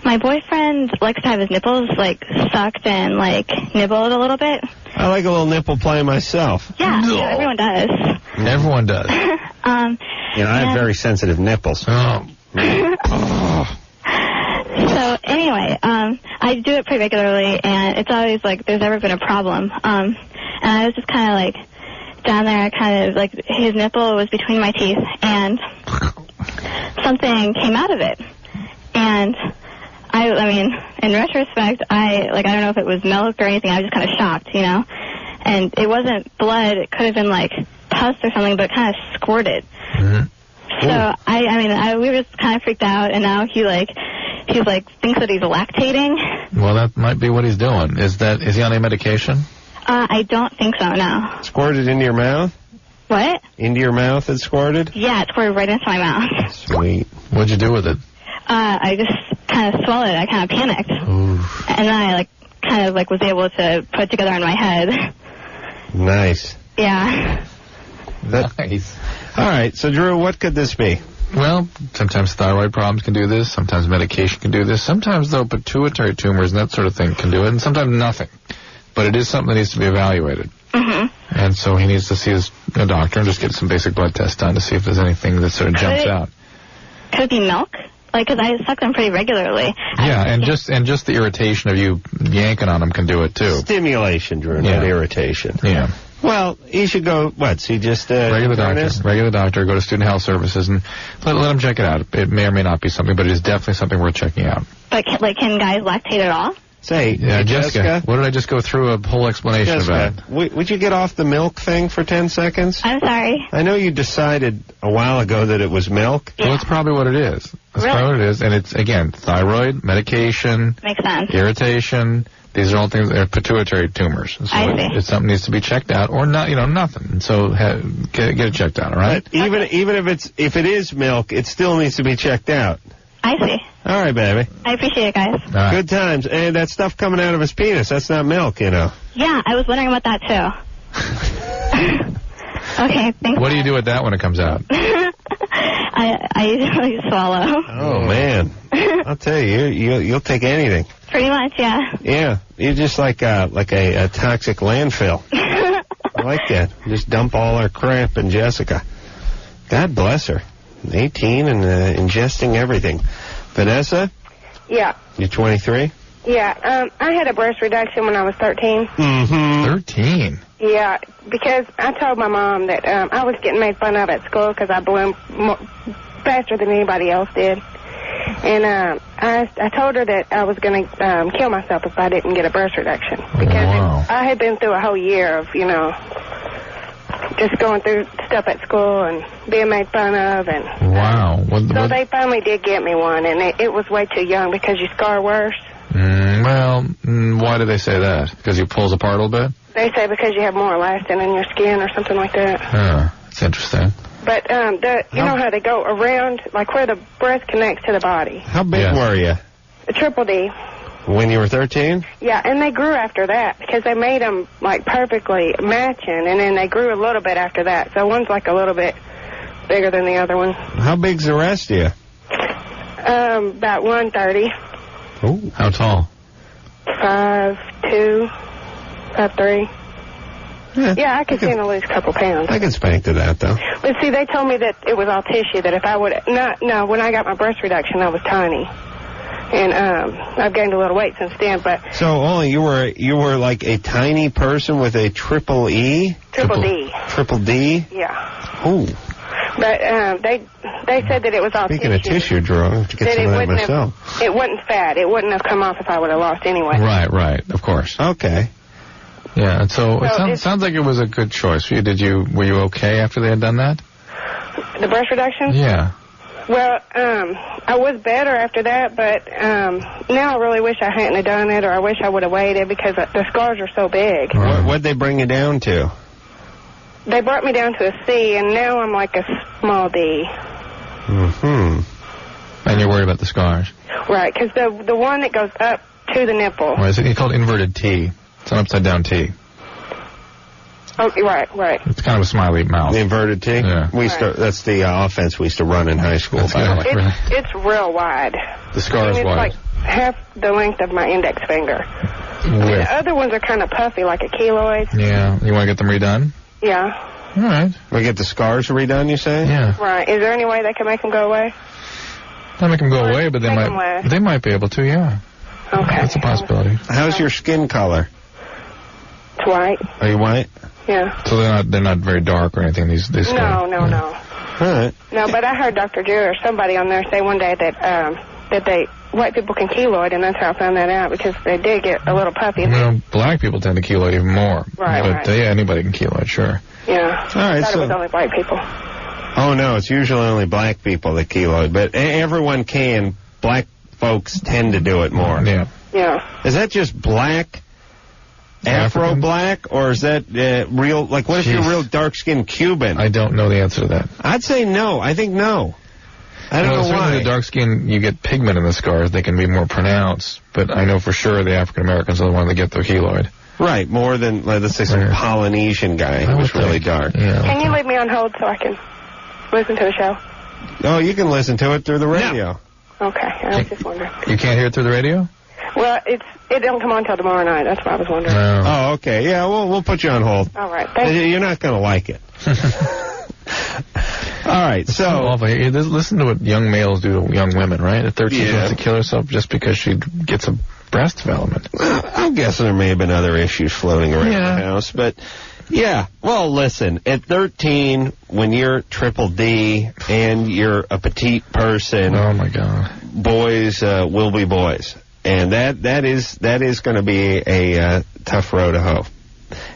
S7: my boyfriend likes to have his nipples, sucked and, nibbled a little bit.
S2: I like a little nipple play myself.
S7: Yeah, everyone does.
S3: Everyone does.
S2: I have very sensitive nipples.
S7: So, anyway, I do it pretty regularly, and it's always there's never been a problem. And I was just kind of, down there, his nipple was between my teeth, and something came out of it. And I mean, in retrospect, I don't know if it was milk or anything. I was just kind of shocked, And it wasn't blood. It could have been, pus or something, but it kind of squirted.
S3: Mm-hmm.
S7: So, we were just kind of freaked out, and now he thinks that he's lactating.
S3: Well, that might be what he's doing. Is he on any medication?
S7: I don't think so, no.
S2: Squirted into your mouth?
S7: What?
S2: Into your mouth it squirted?
S7: Yeah, it squirted right into my mouth.
S2: Sweet.
S3: What'd you do with it?
S7: I just kind of swallowed it. I kind of panicked.
S3: Oof.
S7: And then I, was able to put it together in my head.
S2: Nice.
S7: Yeah.
S3: Nice.
S2: All right, so, Drew, what could this be?
S3: Well, sometimes thyroid problems can do this. Sometimes medication can do this. Sometimes, though, pituitary tumors and that sort of thing can do it. And sometimes nothing. But it is something that needs to be evaluated.
S7: Mm-hmm.
S3: And so he needs to see a doctor and just get some basic blood tests done to see if there's anything that sort of jumps out.
S7: Could it be milk? Because I suck them pretty regularly.
S3: Yeah, and just the irritation of you yanking on them can do it, too.
S2: Stimulation, Drew, not irritation.
S3: Yeah.
S2: Well, he should go, see just
S3: regular doctor, go to Student Health Services, and let them check it out. It may or may not be something, but it is definitely something worth checking out.
S7: But, can guys lactate at all?
S2: Say,
S3: Jessica, what did I just go through a whole explanation about?
S2: Would you get off the milk thing for 10 seconds?
S7: I'm sorry.
S2: I know you decided a while ago that it was milk.
S7: Yeah.
S3: Well, it's probably what it is. That's
S7: really?
S3: probably what it is. And it's, again, thyroid, medication,
S7: makes sense.
S3: Irritation. These are all things that are pituitary tumors. So
S7: I see.
S3: It's something needs to be checked out, or not, nothing. So get it checked out, all right?
S2: But even if it is milk, it still needs to be checked out.
S7: I see.
S2: All right, baby.
S7: I appreciate it, guys.
S3: Right.
S2: Good times. And that stuff coming out of his penis, that's not milk,
S7: Yeah, I was wondering about that, too. Okay, thanks.
S3: What do you do with that when it comes out?
S7: I usually swallow.
S2: Oh, man. I'll tell you, you'll take anything.
S7: Pretty much, yeah.
S2: Yeah, you're just like a toxic landfill. I like that. Just dump all our crap in Jessica. God bless her. 18 and ingesting everything. Vanessa,
S11: Yeah.
S2: you're 23?
S11: Yeah. I had a breast reduction when I was 13.
S2: Mm-hmm.
S3: 13?
S11: Yeah, because I told my mom that I was getting made fun of at school because I bloomed faster than anybody else did. And I told her that I was going to kill myself if I didn't get a breast reduction. Because I had been through a whole year of, just going through stuff at school and being made fun of. And so they finally did get me one, and it was way too young because you scar worse.
S3: Why do they say that? Because you pulls apart a little bit?
S11: They say because you have more elastin in your skin or something like that.
S3: That's interesting.
S11: But you know how they go around, like where the breast connects to the body.
S2: How big were you?
S11: A triple D.
S2: When you were 13?
S11: Yeah, and they grew after that because they made them like perfectly matching, and then they grew a little bit after that. So one's like a little bit bigger than the other one.
S2: How big's the rest of you?
S11: About 130.
S2: Oh.
S3: How tall?
S11: 5'2", 5'3". Yeah, I could stand to lose a couple pounds.
S2: I can spank to that, though.
S11: But see, they told me that it was all tissue, that if I would... No, when I got my breast reduction, I was tiny. And I've gained a little weight since then, but...
S2: So, you were like a tiny person with a triple E?
S11: Triple D.
S2: Triple D?
S11: Yeah.
S2: Ooh.
S11: But they said that it was all
S2: Speaking
S11: tissue.
S2: Of tissue, Drew, I have to get some of that myself.
S11: It wasn't fat. It wouldn't have come off if I would have lost anyway.
S3: Right, of course.
S2: Okay.
S3: Yeah, and so it sounds like it was a good choice for you. Were you okay after they had done that?
S11: The breast reduction?
S3: Yeah.
S11: Well, I was better after that, but now I really wish I hadn't have done it, or I wish I would have waited because the scars are so big.
S2: What'd they bring you down to?
S11: They brought me down to a C, and now I'm like a small D.
S3: Mm-hmm. And you're worried about the scars?
S11: Right, because the one that goes up to the nipple.
S3: Right, it's called inverted T. It's an upside-down T.
S11: Oh, right.
S3: It's kind of a smiley mouth.
S2: The inverted T?
S3: Yeah.
S2: That's the offense we used to run in high school.
S11: It's real wide.
S3: The scar is
S11: it's
S3: wide.
S11: Like half the length of my index finger. The other ones are kind of puffy, like a keloid.
S3: Yeah. You want to get them redone?
S11: Yeah.
S3: All right.
S2: We get the scars redone, you say?
S3: Yeah.
S11: Right. Is there any way they can make them go away?
S3: Not make them go away, but they might be able to, yeah.
S11: Okay.
S3: That's a possibility.
S2: How's your skin color?
S11: It's white.
S2: Are you white?
S11: Yeah.
S3: So they're not very dark or anything, these
S11: No.
S2: All right.
S11: No, but I heard Dr. Drew or somebody on there say one day that white people can keloid, and that's how I found that out, because they did get a little puffy.
S3: Well, black people tend to keloid even more.
S11: Right.
S3: But anybody can keloid, sure.
S11: Yeah.
S2: All right,
S11: I thought it was only white people.
S2: Oh, no, it's usually only black people that keloid, but everyone can. Black folks tend to do it more.
S3: Yeah.
S11: Yeah.
S2: Is that just black, Afro-black, or is that real, like, what if you're real dark-skinned Cuban?
S3: I don't know the answer to that.
S2: I'd say no. I think no. I don't know why.
S3: The dark skin, you get pigment in the scars. They can be more pronounced, but I know for sure the African Americans are the ones that get the keloid.
S2: Right, more than, let's say, some Polynesian guy who was really dark.
S3: Yeah.
S11: Can you leave me on hold so I can listen to the show?
S2: Oh, you can listen to it through the radio.
S11: No. Okay, I was just wondering.
S3: You can't hear it through the radio?
S11: Well, it don't come on until tomorrow night. That's what I was wondering.
S2: Oh, okay. Yeah, we'll put you on hold.
S11: All right. Thank you.
S2: You're not going to like it. All right, so
S3: awful. Listen to what young males do to young women, right? At 13, she wants to kill herself just because she gets a breast development.
S2: I'm guessing there may have been other issues floating around the house, but yeah. Well, listen, at 13, when you're triple D and you're a petite person,
S3: oh my God,
S2: boys will be boys, and that is going to be a tough row to hoe.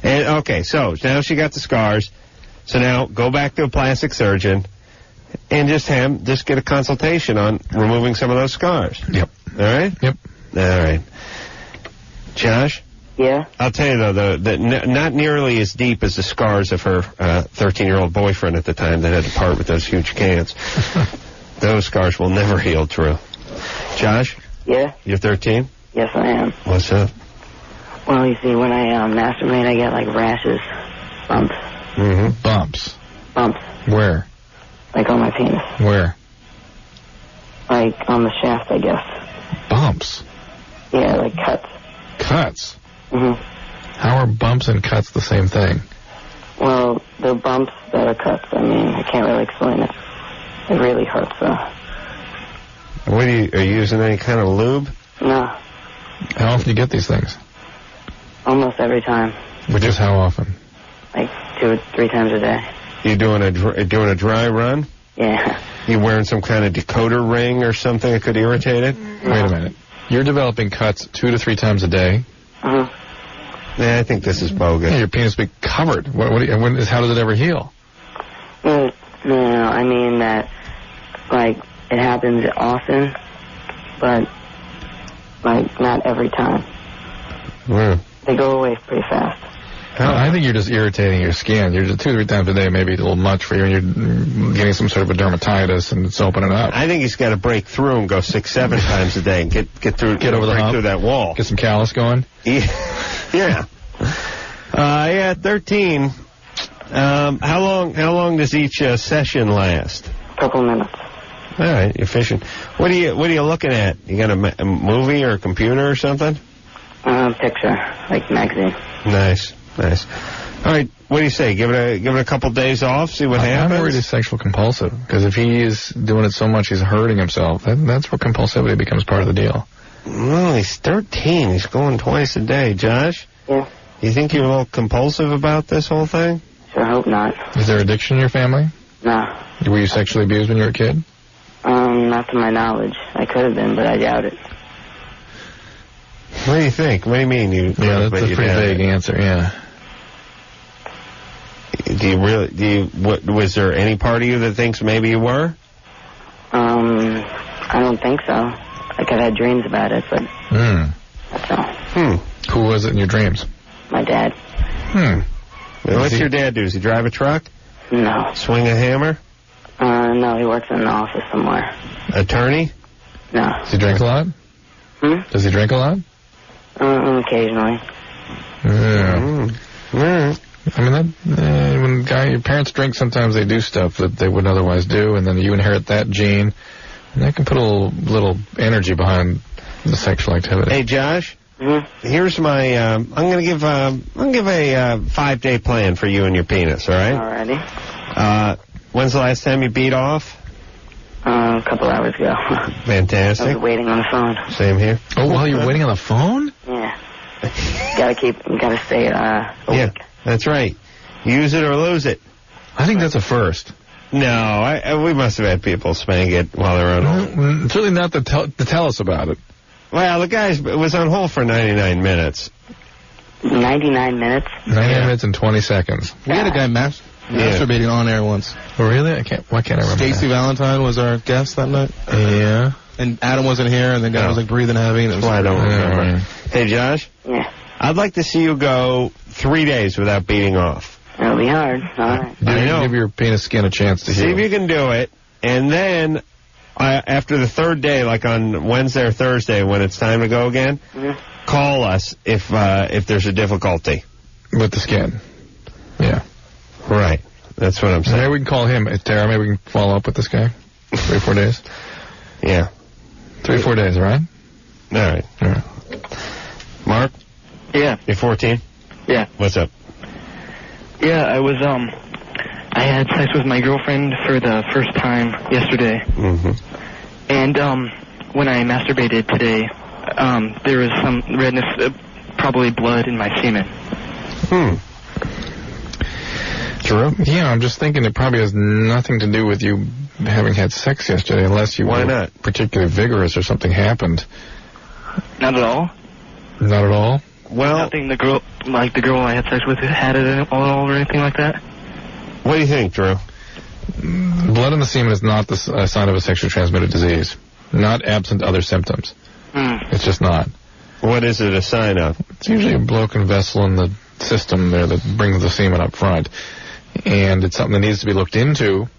S2: And okay, so now she got the scars. So now go back to a plastic surgeon and just get a consultation on removing some of those scars.
S3: Yep.
S2: All right?
S3: Yep.
S2: All right. Josh?
S4: Yeah?
S2: I'll tell you, though, not nearly as deep as the scars of her 13-year-old boyfriend at the time that had to part with those huge cans. Those scars will never heal, Drew. Josh?
S4: Yeah?
S2: You're 13?
S4: Yes, I am.
S2: What's up?
S4: Well, you see, when I masturbate, I get, like, rashes, bumps.
S2: Mm-hmm.
S3: Bumps?
S4: Bumps.
S3: Where?
S4: Like on my penis.
S3: Where?
S4: Like on the shaft, I guess.
S3: Bumps?
S4: Yeah, like cuts.
S3: Cuts?
S4: Mm-hmm.
S3: How are bumps and cuts the same thing?
S4: Well, the bumps that are cuts. I mean, I can't really explain it. It really hurts, though.
S2: What are you using any kind of lube?
S4: No.
S3: How often do you get these things?
S4: Almost every time.
S3: Which is how often?
S4: Like 2 or 3 times a day.
S2: You doing a dry run?
S4: Yeah.
S2: You wearing some kind of decoder ring or something that could irritate it?
S3: Wait a minute. You're developing cuts 2 to 3 times a day?
S4: Uh-huh.
S2: Yeah, I think this is bogus.
S3: Yeah, your penis will be covered. How does it ever heal?
S4: No, I mean that, like, it happens often, but, like, not every time.
S2: Mm.
S4: They go away pretty fast.
S3: I think you're just irritating your skin. You're just 2 or 3 times a day, maybe a little much for you, and you're getting some sort of a dermatitis, and it's opening up.
S2: I think he's got to break through and go 6, 7 times a day and get through,
S3: over the hump,
S2: through that wall.
S3: Get some callus going.
S2: Yeah. 13. How long does each session last?
S4: A couple minutes.
S2: All right, you're fishing. What are you looking at? You got a movie or a computer or something?
S4: Picture, like magazine.
S2: Nice. All right, what do you say? Give it a couple days off, see what happens?
S3: I'm worried he's sexual compulsive, because if he is doing it so much he's hurting himself, that's where compulsivity becomes part of the deal.
S2: Well, he's 13. He's going twice a day. Josh?
S4: Yeah.
S2: You think you're a little compulsive about this whole thing?
S4: Sure hope not.
S3: Is there addiction in your family?
S4: No.
S3: Were you sexually abused when you were a kid?
S4: Not to my knowledge. I could have been, but I doubt it.
S2: What do you think? What do you mean?
S3: Yeah, that's a pretty vague answer, yeah. Was there any part of you that thinks maybe you were?
S4: I don't think so. Like, I've had dreams about it, but that's all.
S3: Who was it in your dreams?
S4: My dad.
S2: What's your dad do? Does he drive a truck?
S4: No.
S2: Swing a hammer?
S4: No, he works in an office somewhere.
S2: Attorney?
S4: No.
S3: Does he drink a lot? Does he drink a lot?
S4: Occasionally.
S3: Yeah. I mean, when your parents drink, sometimes they do stuff that they wouldn't otherwise do, and then you inherit that gene, and that can put a little energy behind the sexual activity.
S2: Hey, Josh. Here's my. I'm gonna give a 5-day plan for you and your penis. All right.
S4: Alrighty.
S2: When's the last time you beat off?
S4: A couple hours ago.
S2: Fantastic.
S4: I was waiting on the phone.
S2: Same here.
S3: Oh, while you're waiting on the phone?
S4: Yeah. Gotta stay awake.
S2: Yeah, that's right. Use it or lose it.
S3: I think that's a first.
S2: No, we must have had people spank it while they're on hold.
S3: It's really not to tell us about it.
S2: Well, the guy was on hold for 99 minutes.
S4: 99 minutes?
S3: 99 minutes and 20 seconds.
S5: We had a guy masturbating on air once.
S3: Oh, really? Why can't I remember?
S5: Stacey Valentine was our guest that night.
S3: Yeah.
S5: And Adam wasn't here, and the guy was like breathing heavy. And it was
S2: I don't remember.
S3: Yeah.
S2: Hey, Josh?
S4: Yeah.
S2: I'd like to see you go 3 days without beating off.
S4: It'll be hard. All right.
S2: I know.
S3: Give your penis skin a chance to heal.
S2: See if you can do it, and then after the third day, like on Wednesday or Thursday, when it's time to go again, call us if there's a difficulty
S3: with the skin. Yeah,
S2: right. That's what I'm saying.
S3: Maybe we can call him, Tara. Maybe we can follow up with this guy. 3 or 4 days.
S2: Yeah,
S3: 3 or 4 days, right?
S2: All right. Mark.
S12: Yeah.
S2: You're 14.
S12: Yeah.
S2: What's up?
S12: Yeah, I had sex with my girlfriend for the first time yesterday. And, when I masturbated today, there was some redness, probably blood in my semen.
S2: True?
S3: Yeah, I'm just thinking it probably has nothing to do with you having had sex yesterday, unless you were particularly vigorous or something happened.
S12: Not at all?
S3: Not at all?
S12: Well, nothing the girl I had sex with had it at all or anything like that?
S2: What do you think, Drew?
S3: Blood in the semen is not the sign of a sexually transmitted disease. Not absent other symptoms. It's just not.
S2: What is it a sign of?
S3: It's usually a broken vessel in the system there that brings the semen up front. And it's something that needs to be looked into,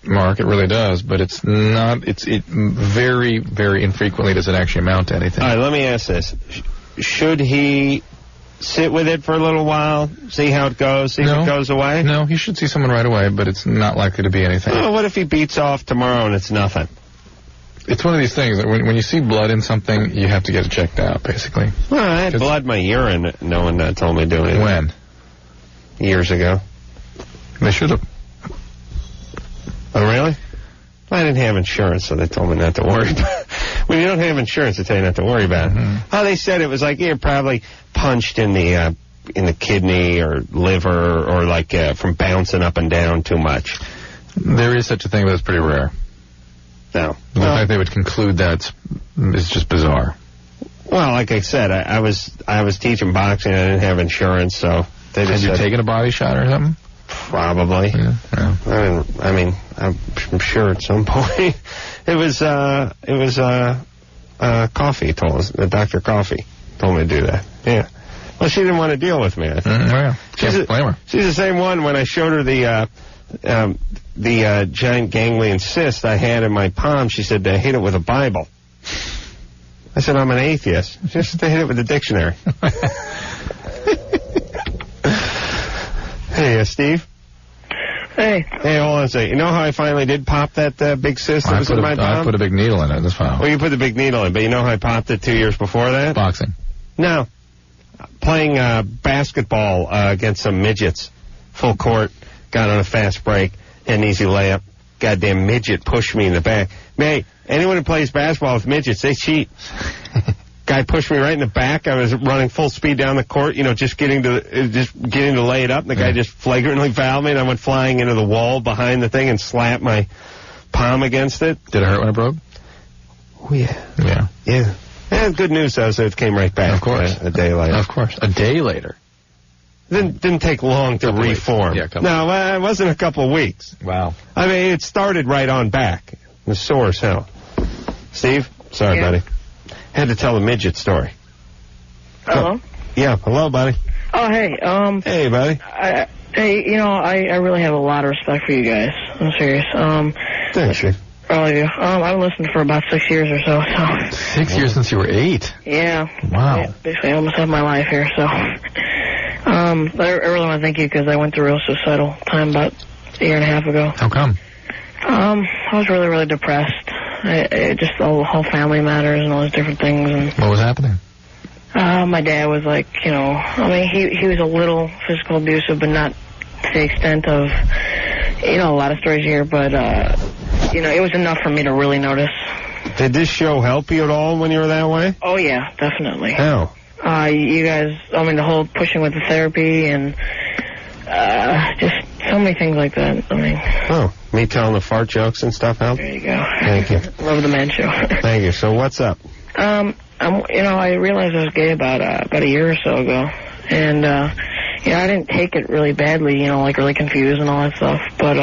S3: Mark. It really does. But it's not, it very, very infrequently does it actually amount to anything.
S2: All right, let me ask this. Should he sit with it for a little while, see how it goes, see if it goes away?
S3: No, he should see someone right away, but it's not likely to be anything.
S2: Well, what if he beats off tomorrow and it's nothing?
S3: It's one of these things that when you see blood in something, you have to get it checked out, basically.
S2: Well, I had blood in my urine. No one told me to do anything.
S3: When?
S2: Years ago.
S3: They should have.
S2: Oh, really? I didn't have insurance, so they told me not to worry about it. When you don't have insurance, they tell you not to worry about it. Oh, they said it was like you're probably punched in the kidney or liver or like from bouncing up and down too much.
S3: There is such a thing, but it's pretty rare.
S2: No.
S3: The fact they would conclude that is just bizarre.
S2: Well, like I said, I was teaching boxing. I didn't have insurance, so they just
S3: Had you taken a body shot or something?
S2: Probably.
S3: Yeah.
S2: I mean, I'm sure at some point. It was Coffee told us. Dr. Coffee told me to do that. Yeah. Well, she didn't want to deal with me, I think.
S3: Yeah. Can't blame her.
S2: She's the same one when I showed her the giant ganglion cyst I had in my palm. She said to hit it with a Bible. I said, I'm an atheist. Just to hit it with a dictionary. Hey, Steve.
S13: Hey.
S2: Hey, hold on a second. You know how I finally did pop that big cyst that was in my palm?
S3: I put a big needle in it. That's fine.
S2: Well, you put the big needle in, but you know how I popped it 2 years before that?
S3: Boxing.
S2: No. Playing basketball against some midgets. Full court. Got on a fast break. Had an easy layup. Goddamn midget pushed me in the back. Hey, anyone who plays basketball with midgets, they cheat. Guy pushed me right in the back. I was running full speed down the court, just getting to lay it up. And the guy just flagrantly fouled me, and I went flying into the wall behind the thing and slapped my palm against it.
S3: Did it hurt when it broke?
S2: Oh, yeah.
S3: Yeah.
S2: Yeah. And good news, though, so it came right back.
S3: Of course.
S2: A day later.
S3: Of course. A day later.
S2: Didn't take long to reform.
S3: Yeah,
S2: no, it wasn't a couple of weeks.
S3: Wow.
S2: I mean, it started right on back. It was sore as hell. Steve? Sorry, buddy. Had to tell the midget story.
S13: Hello?
S2: Yeah, hello, buddy.
S13: Oh, hey.
S2: Hey, buddy.
S13: I really have a lot of respect for you guys. I'm serious.
S2: Thanks, Steve.
S13: All of you. I've listened for about 6 years or so.
S3: 6 years since you were 8?
S13: Yeah.
S3: Wow.
S13: Yeah, basically, I almost have my life here, so. I really want to thank you because I went through a real suicidal time about a year and a half ago.
S3: How come?
S13: I was really, really depressed. Just the whole family matters and all those different things. And
S3: what was happening?
S13: My dad was like, he was a little physical abusive, but not to the extent of, a lot of stories here, but, it was enough for me to really notice.
S2: Did this show help you at all when you were that way?
S13: Oh, yeah, definitely.
S2: How?
S13: You guys, the whole pushing with the therapy and just so many things like that.
S2: Oh, me telling the fart jokes and stuff helped?
S13: There you go.
S2: Thank you.
S13: Love the Man Show.
S2: Thank you. So what's up?
S13: I realized I was gay about a year or so ago, and I didn't take it really badly, really confused and all that stuff. But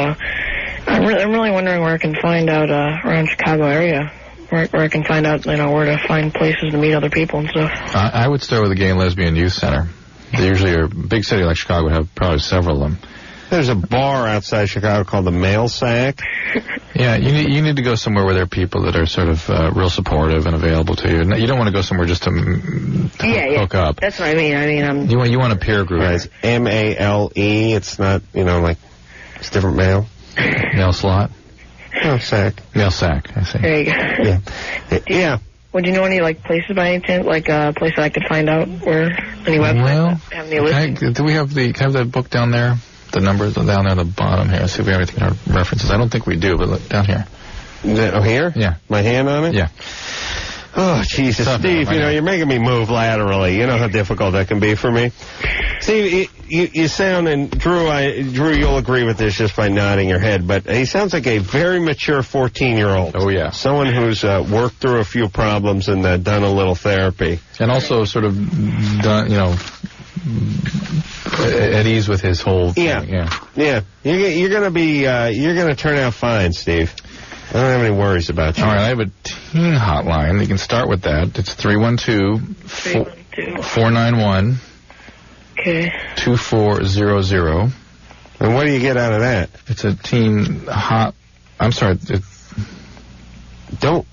S13: I'm really wondering where I can find out around Chicago area. Where I can find out, where to find places to meet other people and stuff.
S3: I would start with the Gay and Lesbian Youth Center. They usually are, a big city like Chicago would have probably several of them.
S2: There's a bar outside Chicago called the Mail Sack.
S3: Yeah, you need to go somewhere where there are people that are sort of real supportive and available to you. You don't want to go somewhere just to hook up.
S13: That's what I mean.
S3: You want a peer group.
S2: Right, it's M-A-L-E. It's not, it's different mail.
S3: Mail slot?
S2: Mail sack.
S3: Mail sack, I see.
S13: There you go.
S2: Yeah. Yeah.
S13: Would you know any, places by any chance, a place that I could find out where, any websites that have any listings?
S3: Do we have can I have that book down there? The numbers down there at the bottom here. See if we have anything in our references. I don't think we do, but look down here.
S2: Here?
S3: Yeah.
S2: My hand on it?
S3: Yeah.
S2: Oh, Jesus. Steve, you're making me move laterally. You know how difficult that can be for me. Steve, you sound, and Drew, you'll agree with this just by nodding your head, but he sounds like a very mature 14-year-old.
S3: Oh, yeah.
S2: Someone who's worked through a few problems and done a little therapy.
S3: And also sort of done, at ease with his whole thing.
S2: Yeah. You're gonna turn out fine, Steve. I don't have any worries about you.
S3: All right, I have a teen hotline. You can start with that. It's 312-491.
S13: Okay.
S3: 2400.
S2: And what do you get out of that?
S3: It's a teen I'm sorry.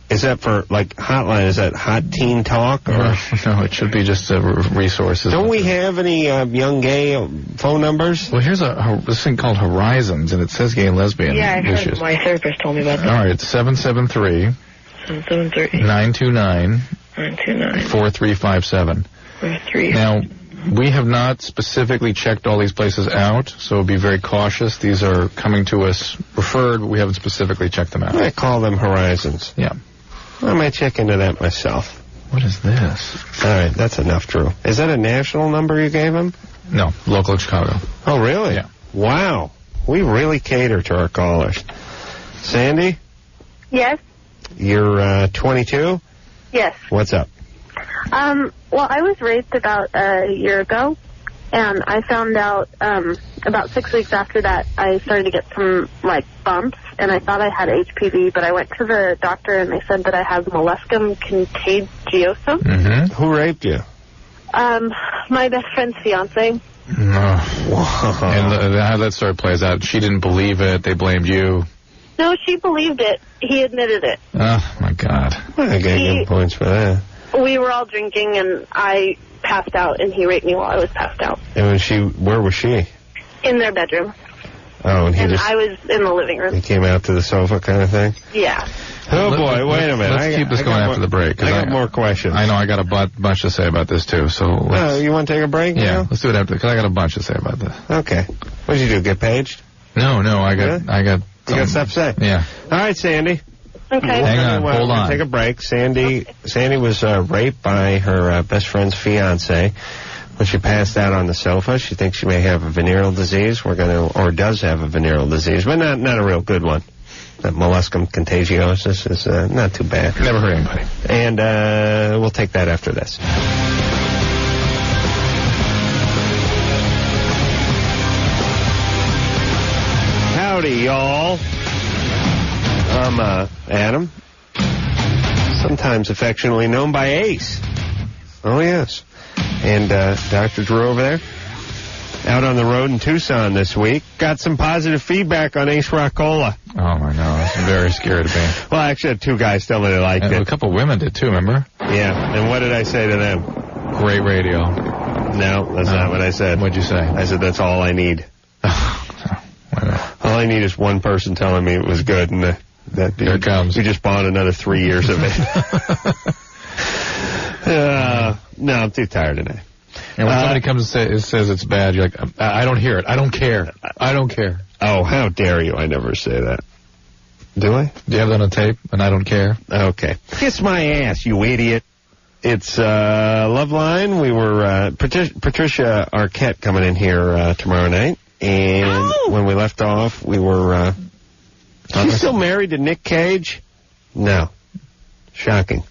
S2: Is that for, hotline? Is that hot teen talk? Or?
S3: No, it should be just resources.
S2: Don't we have any young gay phone numbers?
S3: Well, here's this thing called Horizons, and it says gay and lesbian issues.
S13: My therapist told me about that.
S3: All right, it's 773. 929. 4357.
S13: 43.
S3: Now, We have not specifically checked all these places out, so be very cautious. These are coming to us referred, but we haven't specifically checked them out.
S2: I call them Horizons.
S3: Yeah.
S2: I might check into that myself.
S3: What is this?
S2: All right, that's enough, Drew. Is that a national number you gave him?
S3: No, local Chicago.
S2: Oh, really?
S3: Yeah.
S2: Wow. We really cater to our callers. Sandy?
S9: Yes?
S2: You're 22?
S9: Yes.
S2: What's up?
S9: Well, I was raped about a year ago, and I found out about 6 weeks after that I started to get some, like, bumps, and I thought I had HPV, but I went to the doctor, and they said that I had molluscum contagiosum.
S3: Mm-hmm.
S2: Who raped you?
S9: My best friend's fiance.
S3: Oh. And how that story plays out, she didn't believe it, they blamed you.
S9: No, she believed it. He admitted it.
S3: Oh, my God.
S2: I gotta give him points for that.
S9: We were all drinking, and I passed out, and he raped me while I was passed out.
S2: And where was she?
S9: In their bedroom.
S2: Oh, and
S9: I was in the living room.
S2: He came out to the sofa kind of thing?
S9: Yeah.
S2: Oh, boy, wait a minute.
S3: Let's keep this going after the break.
S2: I got more questions.
S3: I know, I got a bunch to say about this, too. So
S2: you want to take a break now?
S3: Yeah, let's do it after, because I got a bunch to say about this.
S2: Okay. What did you do, get paged?
S3: No, I got
S2: You got stuff to say?
S3: Yeah.
S2: All right, Sandy.
S9: Okay.
S3: Hang on, hold on.
S2: Take a break. Sandy was raped by her best friend's fiance when she passed out on the sofa. She thinks she may have a venereal disease. Or does have a venereal disease, but not a real good one. That molluscum contagiosus is not too bad.
S3: Never hurt anybody.
S2: And we'll take that after this. Howdy, y'all. I'm Adam, sometimes affectionately known by Ace. Oh, yes. And Dr. Drew over there, out on the road in Tucson this week. Got some positive feedback on Ace Rockola.
S3: Oh, my God. I'm very scared of me.
S2: Well, actually, I had two guys tell me they liked it.
S3: A couple women did, too, remember?
S2: Yeah. And what did I say to them?
S3: Great radio.
S2: No, that's not what I said.
S3: What'd you say?
S2: I said, that's all I need. All I need is one person telling me it was good, and here it comes. We just bought another 3 years of it. No, I'm too tired today.
S3: And when somebody comes and says it's bad, you're like, I don't hear it. I don't care. I don't care.
S2: Oh, how dare you. I never say that. Do I?
S3: Do you have that on tape? And I don't care?
S2: Okay. Kiss my ass, you idiot. It's Loveline. We were Patricia Arquette coming in here tomorrow night. And when we left off, we were... She's still married to Nick Cage? No. Shocking.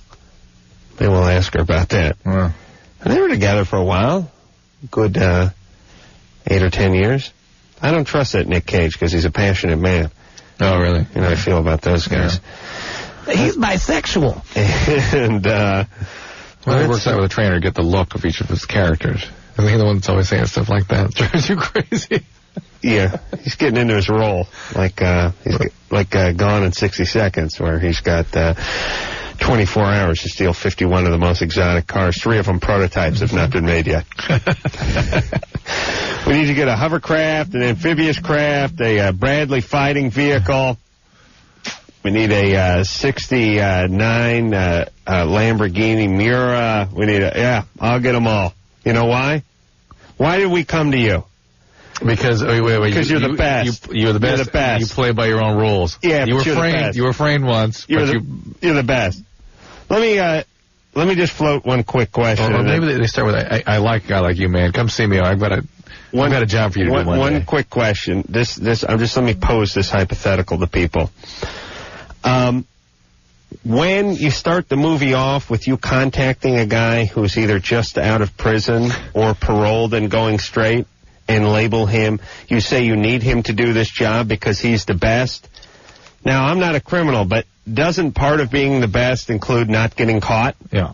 S2: Maybe we'll ask her about that.
S3: Yeah.
S2: They were together for a while. Good 8 or 10 years. I don't trust that Nick Cage because he's a passionate man.
S3: Oh, really?
S2: You know how I feel about those guys.
S3: Yeah.
S2: He's bisexual. And,
S3: well, he works out with a trainer to get the look of each of his characters. Isn't he the one that's always saying stuff like that? It drives you crazy.
S2: Yeah, he's getting into his role, like Gone in 60 Seconds, where he's got 24 hours to steal 51 of the most exotic cars. 3 of them prototypes have not been made yet. We need to get a hovercraft, an amphibious craft, a Bradley fighting vehicle. We need a 69 Lamborghini Miura. We need I'll get them all. You know why? Why did we come to you?
S3: Because wait,
S2: because you're the best.
S3: You're the best.
S2: You're the best.
S3: You play by your own rules.
S2: Yeah,
S3: you were
S2: you're
S3: framed.
S2: The best.
S3: You were framed once.
S2: You're the best. Let me just float one quick question.
S3: Or maybe they start with I like a guy like you, man. Come see me. I've got a job for you to do one day.
S2: Quick question. Let me pose this hypothetical to people. When you start the movie off with you contacting a guy who's either just out of prison or paroled and going straight, and label him, you say you need him to do this job because he's the best. Now, I'm not a criminal, but doesn't part of being the best include not getting caught?
S3: Yeah.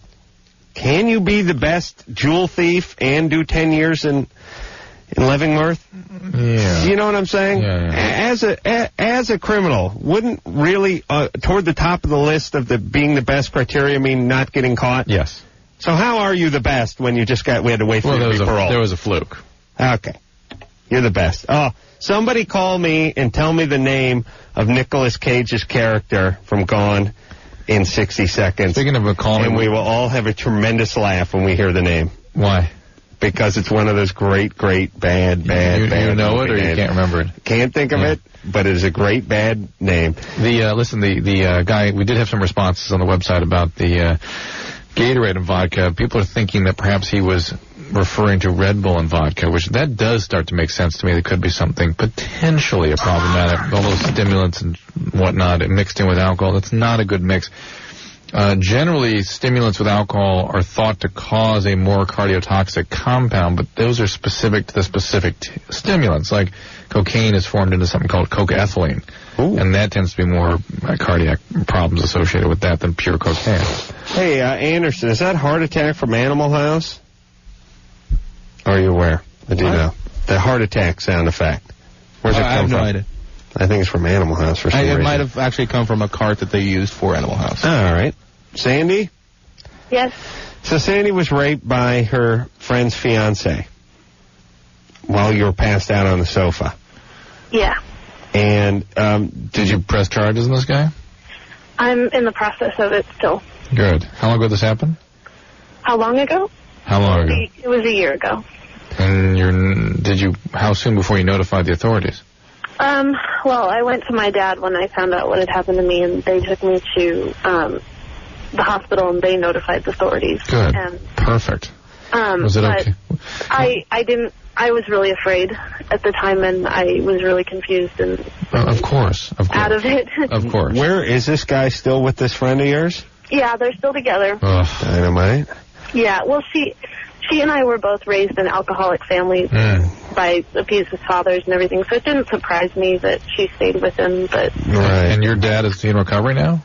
S2: Can you be the best jewel thief and do 10 years in Leavenworth?
S3: Yeah.
S2: You know what I'm saying?
S3: Yeah.
S2: As a criminal, wouldn't really toward the top of the list of the being the best criteria mean not getting caught?
S3: Yes.
S2: So how are you the best when we had to wait for you to be paroled?
S3: There was a fluke.
S2: Okay. You're the best. Oh, somebody call me and tell me the name of Nicolas Cage's character from Gone in 60 Seconds.
S3: Speaking of a call,
S2: and we will all have a tremendous laugh when we hear the name.
S3: Why?
S2: because it's one of those great, bad.
S3: You know it, or you can't remember it?
S2: Can't think of it, but it is a great, bad name.
S3: The guy, we did have some responses on the website about the Gatorade and vodka. People are thinking that perhaps he was referring to Red Bull and vodka, which that does start to make sense to me. There could be something potentially a problematic, all those stimulants and whatnot mixed in with alcohol. That's not a good mix. Generally, stimulants with alcohol are thought to cause a more cardiotoxic compound, but those are specific to the specific stimulants. Like cocaine is formed into something called cocaethylene, and that tends to be more cardiac problems associated with that than pure cocaine.
S2: Hey, Anderson, is that Heart Attack from Animal House? Are you aware? I do know. The heart attack sound effect. Where's it come from?
S5: I have no idea.
S2: I think it's from Animal House for some reason.
S5: It might have actually come from a cart that they used for Animal House.
S2: All right. Sandy?
S6: Yes.
S2: So Sandy was raped by her friend's fiancé while you were passed out on the sofa.
S6: Yeah.
S2: And
S3: did you press charges on this guy?
S6: I'm in the process of it still.
S3: Good. How long ago did this happen?
S6: How long ago?
S3: How long ago?
S6: It was a year ago.
S3: And how soon before you notified the authorities?
S6: Well, I went to my dad when I found out what had happened to me, and they took me to the hospital, and they notified the authorities.
S3: Good.
S6: And,
S3: perfect. Was it okay?
S6: I was really afraid at the time, and I was really confused and
S3: of course.
S6: Out of it.
S3: Of course.
S2: Where is this guy still with this friend of yours?
S6: Yeah, they're still together.
S2: Dynamite.
S6: Yeah, well, she and I were both raised in alcoholic families by abusive fathers and everything, so it didn't surprise me that she stayed with him. But
S3: right. And your dad is in recovery now?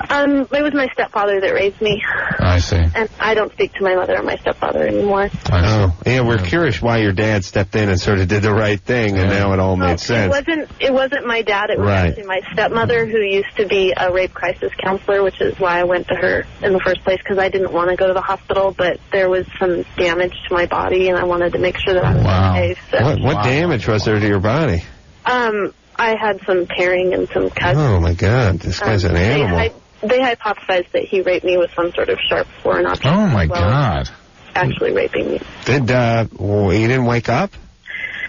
S6: It was my stepfather that raised me.
S3: I see.
S6: And I don't speak to my mother or my stepfather anymore.
S2: Oh, yeah, we're curious why your dad stepped in and sort of did the right thing, and now it all made sense.
S6: It wasn't my dad. It was actually my stepmother, who used to be a rape crisis counselor, which is why I went to her in the first place, because I didn't want to go to the hospital, but there was some damage to my body, and I wanted to make sure that I was okay. So.
S2: What damage was there to your body?
S6: I had some tearing and some cuts.
S2: Oh, my God. This guy's an animal.
S6: They hypothesized that he raped me with some sort of sharp foreign object.
S3: Oh, my God.
S6: Actually raping me.
S2: You didn't wake up?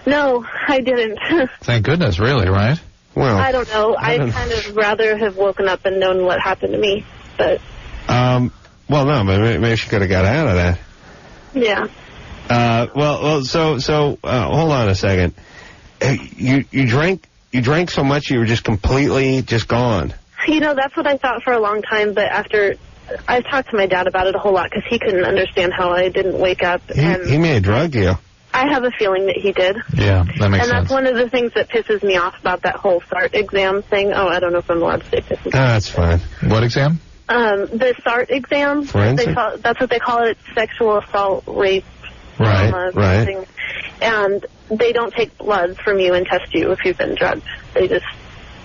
S6: No, I didn't.
S3: Thank goodness, really, right?
S2: Well,
S6: I don't know. I'd kind of rather have woken up and known what happened to me, but...
S2: well, no, maybe she could have got out of that.
S6: Yeah.
S2: So hold on a second. You drank so much you were just completely gone.
S6: You know, that's what I thought for a long time, but after I've talked to my dad about it a whole lot because he couldn't understand how I didn't wake up.
S2: He may have drugged you.
S6: I have a feeling that he did.
S3: Yeah, that makes sense.
S6: And that's one of the things that pisses me off about that whole SART exam thing. Oh, I don't know if I'm allowed to say pisses me off.
S2: That's fine.
S3: What exam?
S6: The SART exam.
S2: Forensic?
S6: That's what they call it, sexual assault, rape.
S2: Right.
S6: Thing. And they don't take blood from you and test you if you've been drugged.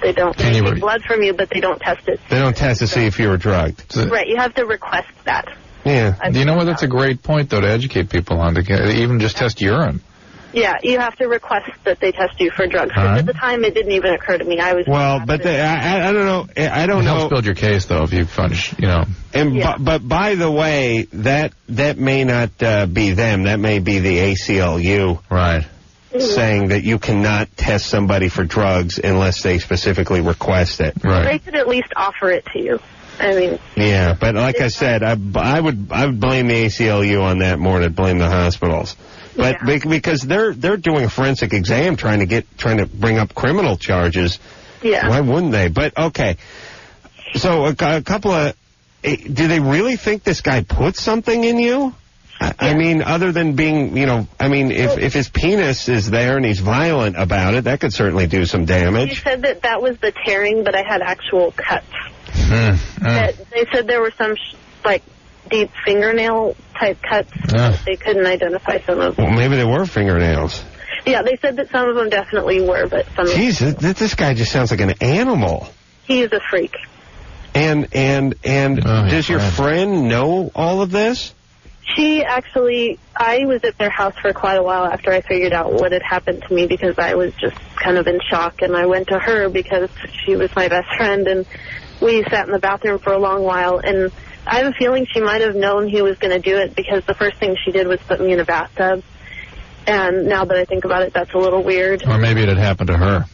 S6: They don't take blood from you, but they don't test it.
S2: They don't test to see if you were drugged.
S6: Right, you have to request that.
S2: Yeah.
S3: Do you know what? That's a great point, though, to educate people on, to even just test urine.
S6: Yeah, you have to request that they test you for drugs. At the time, it didn't even occur to me. I was
S2: I don't know. I don't know.
S3: It helps build your case, though, if you fudge,
S2: And but by the way, that may not be them. That may be the ACLU.
S3: Right.
S2: Saying that you cannot test somebody for drugs unless they specifically request it.
S3: Right.
S6: They could at least offer it to you. I mean.
S2: Yeah, but like I said, I would blame the ACLU on that more than blame the hospitals. But because they're doing a forensic exam trying to bring up criminal charges.
S6: Yeah.
S2: Why wouldn't they? But okay. So a couple of do they really think this guy put something in you? I mean, other than being, if his penis is there and he's violent about it, that could certainly do some damage.
S6: He said that was the tearing, but I had actual cuts. They said there were some, deep fingernail-type cuts. They couldn't identify some of them.
S2: Well, maybe they were fingernails.
S6: Yeah, they said that some of them definitely were, but some of them...
S2: Jeez, this guy just sounds like an animal.
S6: He is a freak.
S2: And does your friend know all of this?
S6: She actually, I was at their house for quite a while after I figured out what had happened to me because I was just kind of in shock, and I went to her because she was my best friend, and we sat in the bathroom for a long while, and
S9: I have a feeling she might have known he was going to do it because the first thing she did was put me in a bathtub. And now that I think about it, that's a little weird.
S3: Or maybe it had happened to her.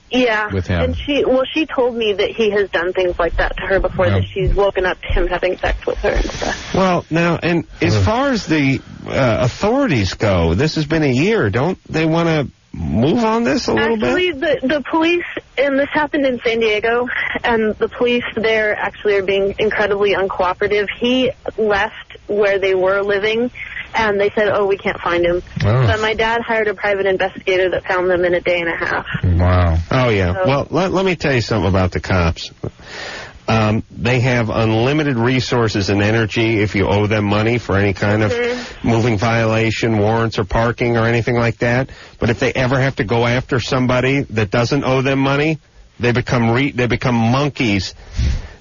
S9: Yeah.
S3: With him.
S9: And she told me that he has done things like that to her before, that she's woken up to him having sex with her and stuff.
S2: Well, now, and as far as the authorities go, this has been a year. Don't they want to move on this a little bit?
S9: Actually, the police, and this happened in San Diego, and the police there actually are being incredibly uncooperative. He left where they were living, and they said, we can't find him.
S3: Oh.
S9: But my dad hired a private investigator that found them in a day and a half.
S3: Wow.
S2: Oh, yeah.
S9: So,
S2: well, let me tell you something about the cops. They have unlimited resources and energy if you owe them money for any kind of moving violation, warrants, or parking or anything like that. But if they ever have to go after somebody that doesn't owe them money, they become monkeys.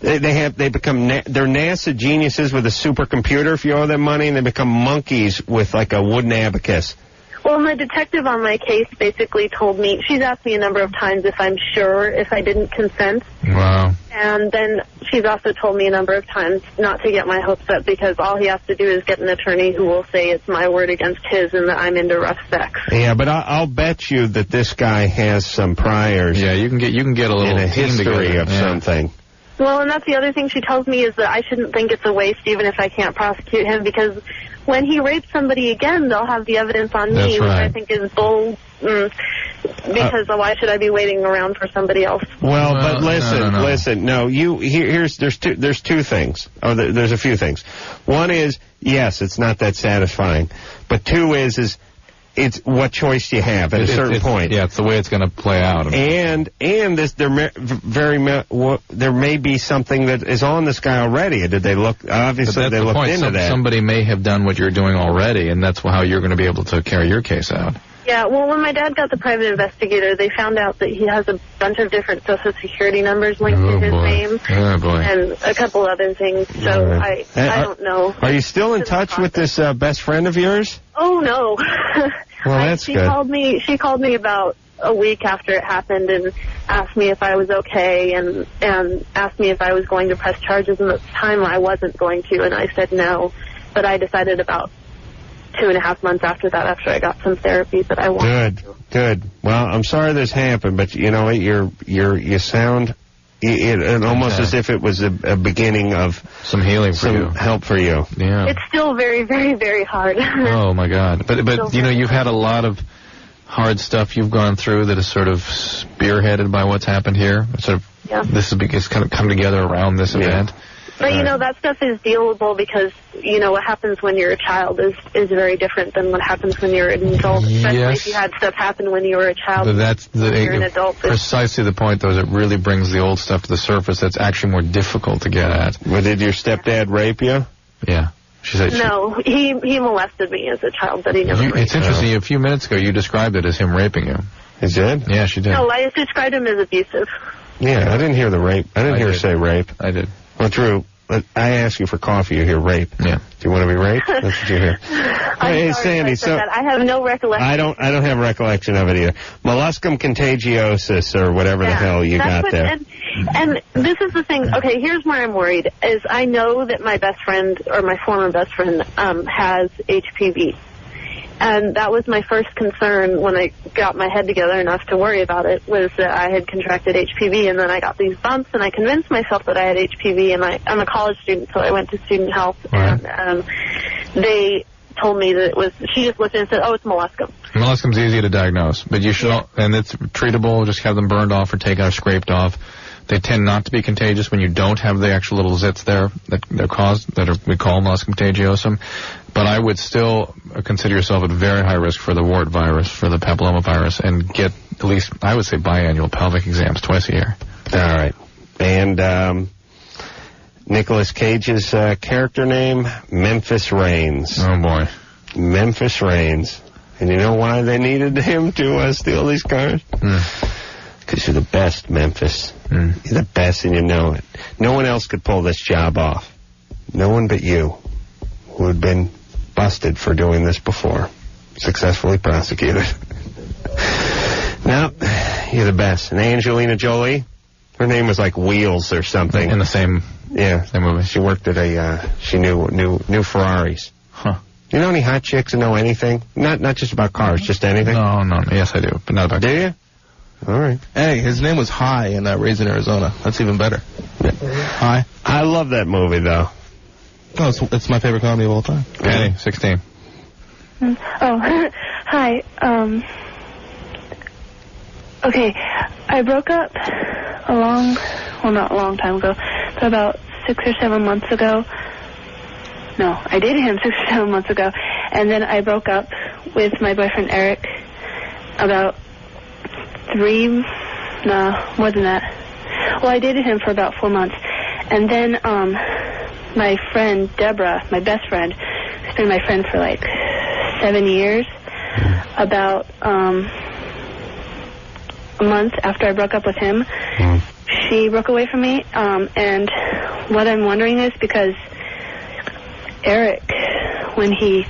S2: They're NASA geniuses with a supercomputer if you owe them money, and they become monkeys with like a wooden abacus.
S9: Well, my detective on my case basically told me, she's asked me a number of times if I'm sure if I didn't consent.
S3: Wow.
S9: And then she's also told me a number of times not to get my hopes up because all he has to do is get an attorney who will say it's my word against his and that I'm into rough sex.
S2: Yeah, but I'll bet you that this guy has some priors.
S3: Yeah, you can get a little
S2: in a history
S3: together.
S2: of something.
S9: Well, and that's the other thing she tells me is that I shouldn't think it's a waste even if I can't prosecute him because when he rapes somebody again, they'll have the evidence on me, which I think is bull. Because why should I be waiting around for somebody else?
S2: Well, but listen. No, there's two things. There's a few things. One is, yes, it's not that satisfying. But two is it's what choice do you have at a certain point.
S3: Yeah, it's the way it's going to play out.
S2: And there may be something that is on this guy already. Did they look? Obviously, they looked into that.
S3: Somebody may have done what you're doing already, and that's how you're going to be able to carry your case out.
S9: Yeah, well, when my dad got the private investigator, they found out that he has a bunch of different Social Security numbers linked to his name.
S3: Oh, boy.
S9: And a couple other things, so I don't know.
S2: Are you still in touch with this best friend of yours?
S9: Oh, no.
S2: Well, that's
S9: good. She called me about a week after it happened and asked me if I was okay and asked me if I was going to press charges, and at the time I wasn't going to, and I said no. But I decided about 2.5 months after that, after I got some therapy, that I wanted to.
S2: Good. Well, I'm sorry this happened, but you know, you sound almost as if it was a beginning of
S3: some healing for you,
S2: help for you.
S3: Yeah.
S9: It's still very, very, very hard.
S3: Oh my God! But you know, you've had a lot of hard stuff you've gone through that is sort of spearheaded by what's happened here. This is kind of come together around this event.
S9: But, you know, that stuff is dealable because, you know, what happens when you're a child is very different than what happens when you're an adult, especially if you had stuff happen when you were a child.
S3: But that's
S9: when you're an adult.
S3: Precisely the point, though, is it really brings the old stuff to the surface that's actually more difficult to get at.
S2: Well, did your stepdad rape you?
S3: Yeah. She said
S9: no, he molested me as a child, but he never raped me.
S3: It's interesting. A few minutes ago, you described it as him raping you.
S2: He did?
S3: Yeah, she did.
S9: No, I described him as abusive.
S2: Yeah, I didn't hear the rape. I didn't hear her say rape.
S3: I did.
S2: Well, Drew, I ask you for coffee, you hear rape.
S3: Yeah.
S2: Do you want to be raped? That's what you hear. Hey, Sandy,
S9: I have no recollection.
S2: I don't have recollection of it either. Molluscum contagiosus or whatever the hell you got there.
S9: And this is the thing. Okay, here's where I'm worried. Is I know that my best friend, or my former best friend, has HPV. And that was my first concern when I got my head together enough to worry about it, was that I had contracted HPV, and then I got these bumps, and I convinced myself that I had HPV, and I'm a college student, so I went to student health, and they told me that it was, she just looked and said, it's molluscum.
S3: Molluscum's easy to diagnose, but you should, and it's treatable, just have them burned off or taken or scraped off. They tend not to be contagious when you don't have the actual little zits there that we call molluscum contagiosum. But I would still consider yourself at very high risk for the wart virus, for the papillomavirus, and get at least, I would say, biannual pelvic exams twice a year.
S2: All right. And Nicolas Cage's character name, Memphis Reigns.
S3: Oh, boy.
S2: Memphis Reigns. And you know why they needed him to steal these cars? Because you're the best, Memphis. You're the best, and you know it. No one else could pull this job off. No one but you, who had been busted for doing this before, successfully prosecuted. No, you're the best. And Angelina Jolie, her name was like Wheels or something.
S3: In the same
S2: Yeah.
S3: That movie.
S2: She worked at she knew Ferraris.
S3: Huh.
S2: You know any hot chicks that know anything? Not just about cars, just anything?
S3: No. Yes, I do, but not about
S2: cars. Do you? All right.
S5: Hey, his name was High in Raising Arizona. That's even better.
S2: Yeah.
S5: High.
S2: I love that movie, though.
S5: Oh, it's my favorite comedy of all time.
S3: Penny, 16.
S6: Oh, hi. Okay, I broke up not a long time ago, but about 6 or 7 months ago. No, I dated him 6 or 7 months ago, and then I broke up with my boyfriend Eric about more than that. Well, I dated him for about 4 months, and then my friend Deborah, my best friend, who's been my friend for like 7 years, about a month after I broke up with him, she broke away from me, and what I'm wondering is because Eric, when he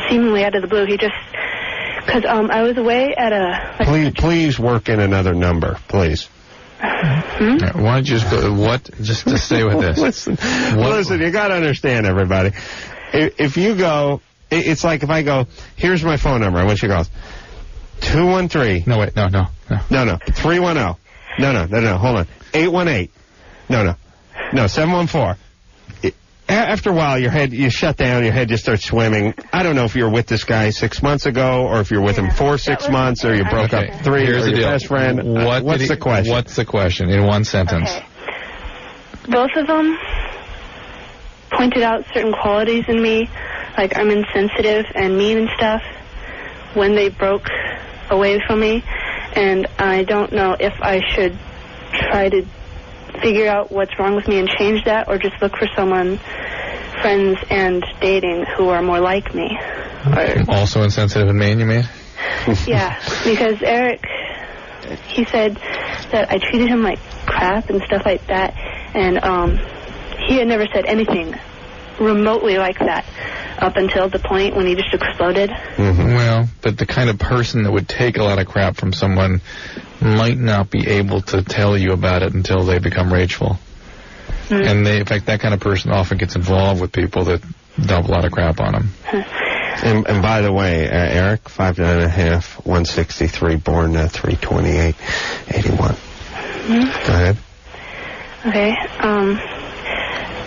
S6: seemingly out of the blue, because I was away at a...
S2: Please work in another number, please.
S3: Yeah, why don't you just go, just to stay with this.
S2: Listen, you got to understand, everybody. If you go, it's like if I go, here's my phone number, I want you to go, 213.
S3: No, wait, no.
S2: 310. No, hold on. 818. No, 714. After a while, you shut down, your head just starts swimming. I don't know if you were with this guy 6 months ago, or if you're with him for 6 months, or you broke up 3,
S3: Here's
S2: or
S3: the
S2: your
S3: deal.
S2: best friend. What's the question?
S3: What's the question in one sentence?
S6: Okay. Both of them pointed out certain qualities in me, like I'm insensitive and mean and stuff, when they broke away from me, and I don't know if I should try to figure out what's wrong with me and change that, or just look for someone, friends and dating, who are more like me.
S3: Also insensitive and mean, you mean?
S6: Yeah, because Eric, he said that I treated him like crap and stuff like that, and he had never said anything remotely like that up until the point when he just exploded.
S3: Well, but the kind of person that would take a lot of crap from someone might not be able to tell you about it until they become rageful. And in fact, that kind of person often gets involved with people that dump a lot of crap on them.
S2: And by the way, Eric, 5'9½", 163, born 3/28, 81. Go ahead.
S6: Okay.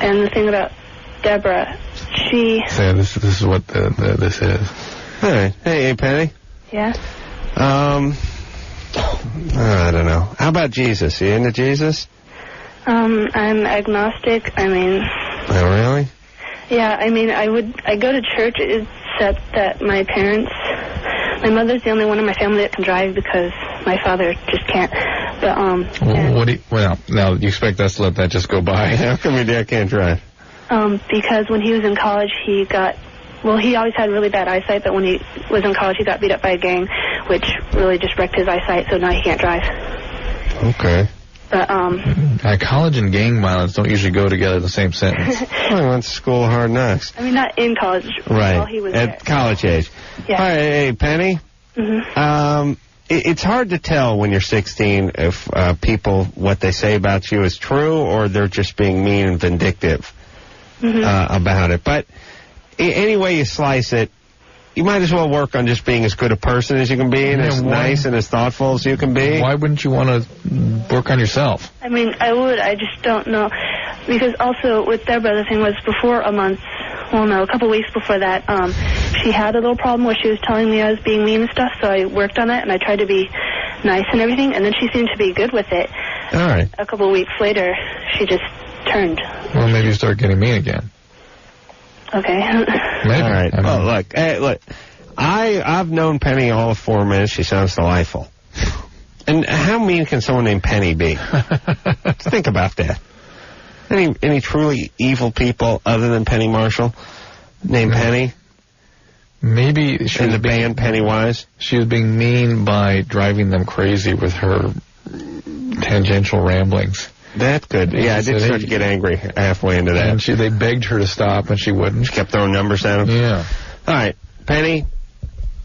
S6: And the thing about Deborah, she...
S3: So this is what this is.
S2: All right. Hey, Penny.
S6: Yeah?
S2: I don't know. How about Jesus? You into Jesus?
S6: I'm agnostic. I mean...
S2: Oh, really?
S6: Yeah, I mean, I go to church except that my mother's the only one in my family that can drive because my father just can't. But,
S3: now, you expect us to let that just go by?
S2: How come your dad can't drive?
S6: Because when he was in college, he always had really bad eyesight, but when he was in college, he got beat up by a gang, which really just wrecked his eyesight, so now he can't drive.
S2: Okay.
S6: But,
S3: college and gang violence don't usually go together in the same sentence.
S2: Well, he went to school of hard knocks.
S6: I mean, not in college.
S2: Right.
S6: While he was
S2: At
S6: there.
S2: college age.
S6: Yeah.
S2: All right, hey, Penny. It's hard to tell when you're 16 if people, what they say about you is true or they're just being mean and vindictive about it. But any way you slice it, you might as well work on just being as good a person as you can be and as nice and as thoughtful as you can be.
S3: Why wouldn't you want to work on yourself?
S6: I mean, I would. I just don't know. Because also with Deborah, the thing was before a couple weeks before that, she had a little problem where she was telling me I was being mean and stuff, so I worked on it and I tried to be nice and everything, and then she seemed to be good with it.
S2: All right.
S6: A couple weeks later, she just turned.
S3: Well, maybe you start getting mean again.
S6: Okay.
S3: Maybe.
S2: All right. Well, look. I've known Penny all of 4 minutes. She sounds delightful. And how mean can someone named Penny be? Think about that. Any truly evil people other than Penny Marshall named Penny?
S3: Maybe she
S2: in the band Pennywise.
S3: She was being mean by driving them crazy with her tangential ramblings.
S2: That's good. Yeah, I did start to get angry halfway into that.
S3: And they begged her to stop, and she wouldn't.
S2: She kept throwing numbers at him.
S3: Yeah.
S2: All right, Penny,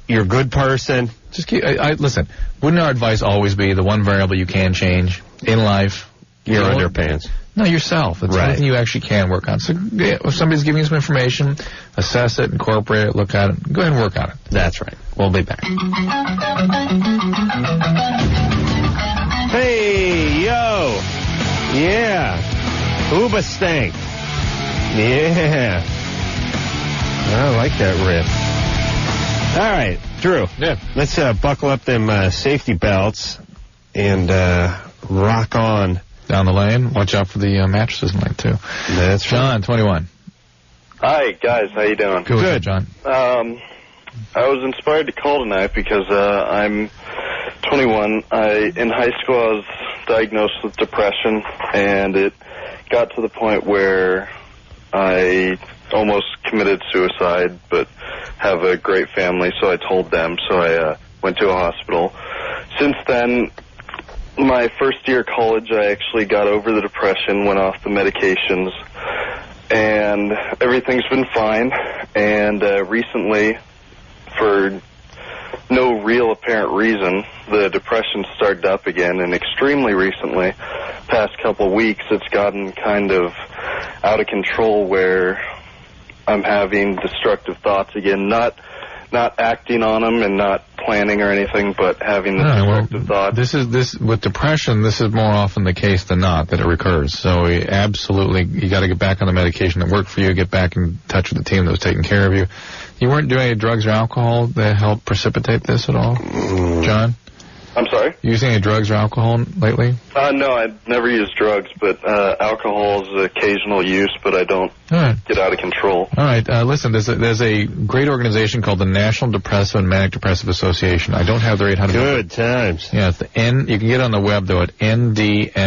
S2: you're a good person.
S3: Just listen. Wouldn't our advice always be the one variable you can change in life?
S2: Your underpants.
S3: No, yourself. It's something you actually can work on. So if somebody's giving you some information, assess it, incorporate it, look at it. Go ahead and work on it.
S2: That's right. We'll be back. Hey, yo. Yeah. Uba stank. Yeah. I like that riff. All right, Drew.
S3: Yeah.
S2: Let's buckle up them safety belts and rock on.
S3: Down the lane. Watch out for the mattresses in lane 2.
S2: That's
S3: John, 21.
S14: Hi, guys. How you doing?
S3: Good, John.
S14: I was inspired to call tonight because I'm 21. In high school, I was diagnosed with depression, and it got to the point where I almost committed suicide, but have a great family, so I told them. So I went to a hospital. Since then, my first year of college, I actually got over the depression, went off the medications, and everything's been fine. And recently, for no real apparent reason, the depression started up again, and extremely recently, past couple of weeks, it's gotten kind of out of control where I'm having destructive thoughts again, not acting on them and not planning or anything, but having the destructive thoughts.
S3: This with depression, this is more often the case than not that it recurs. So absolutely, you got to get back on the medication that worked for you, get back in touch with the team that was taking care of you. You weren't doing any drugs or alcohol that helped precipitate this at all, John?
S14: I'm sorry?
S3: You using any drugs or alcohol lately?
S14: No, I never used drugs, but alcohol is occasional use, but I don't get out of control.
S3: All right, listen, there's a great organization called the National Depressive and Manic Depressive Association. I don't have their 800.
S2: Good times.
S3: Yeah, it's the you can get it on the web, though, at ndmda.org,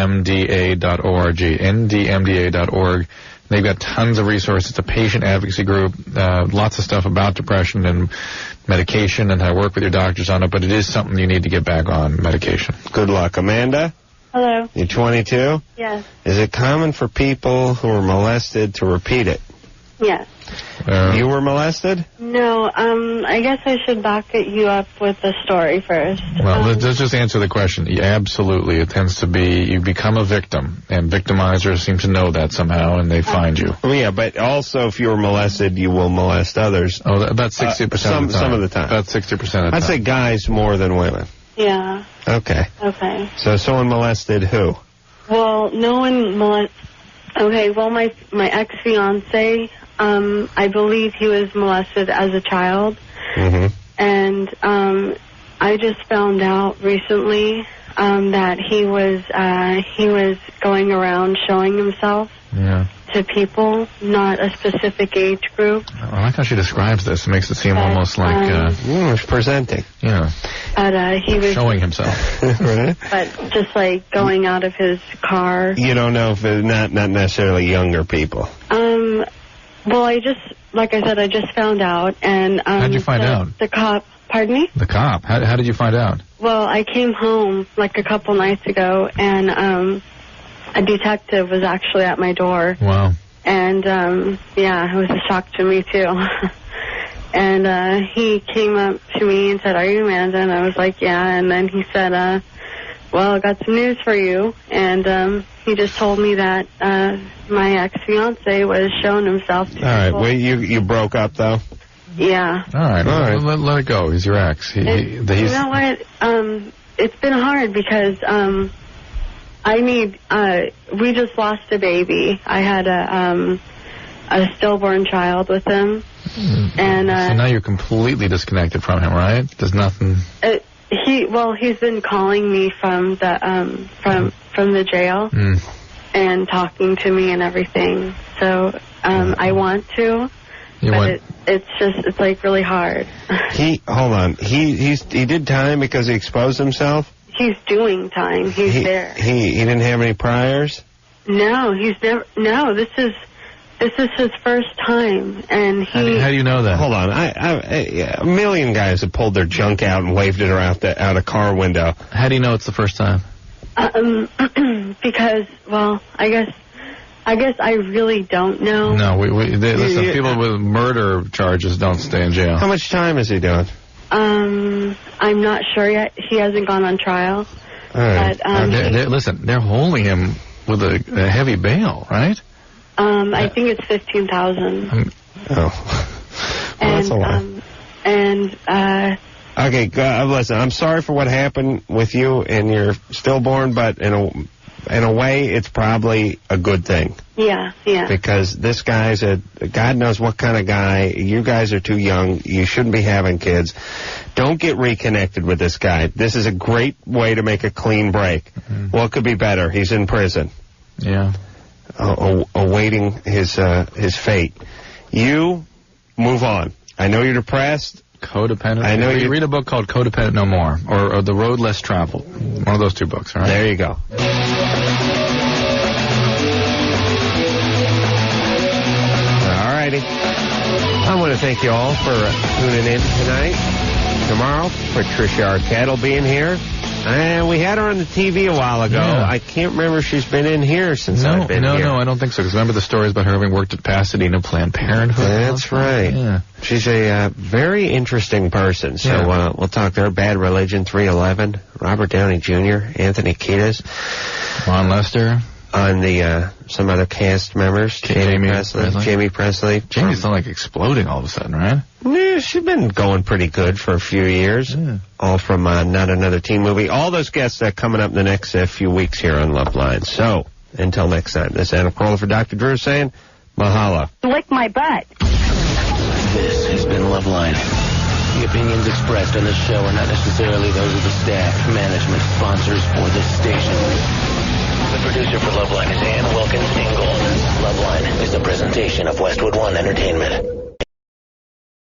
S3: ndmda.org. They've got tons of resources. It's a patient advocacy group, lots of stuff about depression and medication and how to work with your doctors on it, but it is something you need to get back on medication.
S2: Good luck. Amanda?
S6: Hello.
S2: You're 22?
S6: Yes.
S2: Is it common for people who are molested to repeat it?
S6: Yes.
S2: You were molested?
S6: No, I guess I should back you up with the story first.
S3: Well, let's just answer the question. Yeah, absolutely. It tends to be you become a victim, and victimizers seem to know that somehow, and they find you.
S2: Well, yeah, but also if you were molested, you will molest others.
S3: Oh, about 60% of the time.
S2: Some of the time.
S3: About 60% of the time.
S2: I'd say guys more than women.
S6: Yeah.
S2: Okay.
S6: Okay.
S2: So someone molested who?
S6: Well, no one molested. Okay, well, my ex-fiance, I believe he was molested as a child.
S2: Mm-hmm.
S6: And I just found out recently that he was going around showing himself to people, not a specific age group.
S3: I like how she describes this. It makes it seem almost like
S2: presenting.
S3: Yeah.
S6: But he was
S3: showing himself.
S2: Right.
S6: But just like going out of his car.
S2: You don't know if it's not necessarily younger people.
S6: Well, like I said, I just found out, and
S3: how'd you find out?
S6: The cop. Pardon me?
S3: The cop. How did you find out?
S6: Well, I came home like a couple nights ago, and a detective was actually at my door.
S3: Wow.
S6: And yeah, it was a shock to me too. And he came up to me and said, "Are you Amanda?" And I was like, "Yeah." And then he said, "Well, I got some news for you." And he just told me that my ex-fiance was showing himself to people.
S2: All right. Well, you broke up, though?
S6: Yeah.
S3: All right. Let it go. He's your ex.
S6: You know what? It's been hard because we just lost a baby. I had a stillborn child with him. And
S3: so now you're completely disconnected from him, right? There's nothing...
S6: He's been calling me from the jail and talking to me and everything. So I want to, it's like really hard.
S2: Hold on. He did time because he exposed himself?
S6: He's doing time. He's there.
S2: He didn't have any priors?
S6: No, he's never. No, this is his first time, and he...
S3: How do you know that?
S2: Hold on. A million guys have pulled their junk out and waved it out a car window.
S3: How do you know it's the first time?
S6: Because, well, I guess I really don't know.
S3: No, listen, people with murder charges don't stay in jail.
S2: How much time is he doing?
S6: I'm not sure yet. He hasn't gone on trial.
S2: All right.
S6: But,
S3: listen, they're holding him with a heavy bail, right?
S9: I think it's $15,000.
S2: Well, that's a lot. Okay, listen, I'm sorry for what happened with you and your stillborn, but in a way, it's probably a good thing.
S9: Yeah.
S2: Because this guy's God knows what kind of guy. You guys are too young. You shouldn't be having kids. Don't get reconnected with this guy. This is a great way to make a clean break. Mm-hmm. What could be better? He's in prison.
S3: Yeah.
S2: Awaiting his fate. You move on. I know you're depressed.
S3: Codependent. I know you read a book called Codependent No More, or The Road Less Traveled. One of those two books, all right?
S2: There you go. All righty. I want to thank you all for tuning in tonight. Tomorrow, Patricia Arquette will be in here. And we had her on the TV a while ago.
S3: Yeah.
S2: I can't remember if she's been in here since I've been here.
S3: No, I don't think so. Because remember the stories about her having worked at Pasadena Planned Parenthood?
S2: That's right.
S3: Yeah.
S2: She's a very interesting person. So we'll talk to her. Bad Religion, 311, Robert Downey Jr., Anthony Kiedis.
S3: Ron Lester.
S2: On the some other cast members. Jamie Presley.
S3: Jamie's not like exploding all of a sudden, right?
S2: Yeah, she's been going pretty good for a few years. Yeah. All from Not Another Teen Movie. All those guests are coming up in the next few weeks here on Loveline. So, until next time, this is Adam Carolla for Dr. Drew saying, mahalo.
S9: Lick my butt.
S1: This has been Loveline. The opinions expressed on this show are not necessarily those of the staff, management, sponsors, or this station. The producer for Loveline is Ann Wilkins Ingold. Loveline is a presentation of Westwood One Entertainment.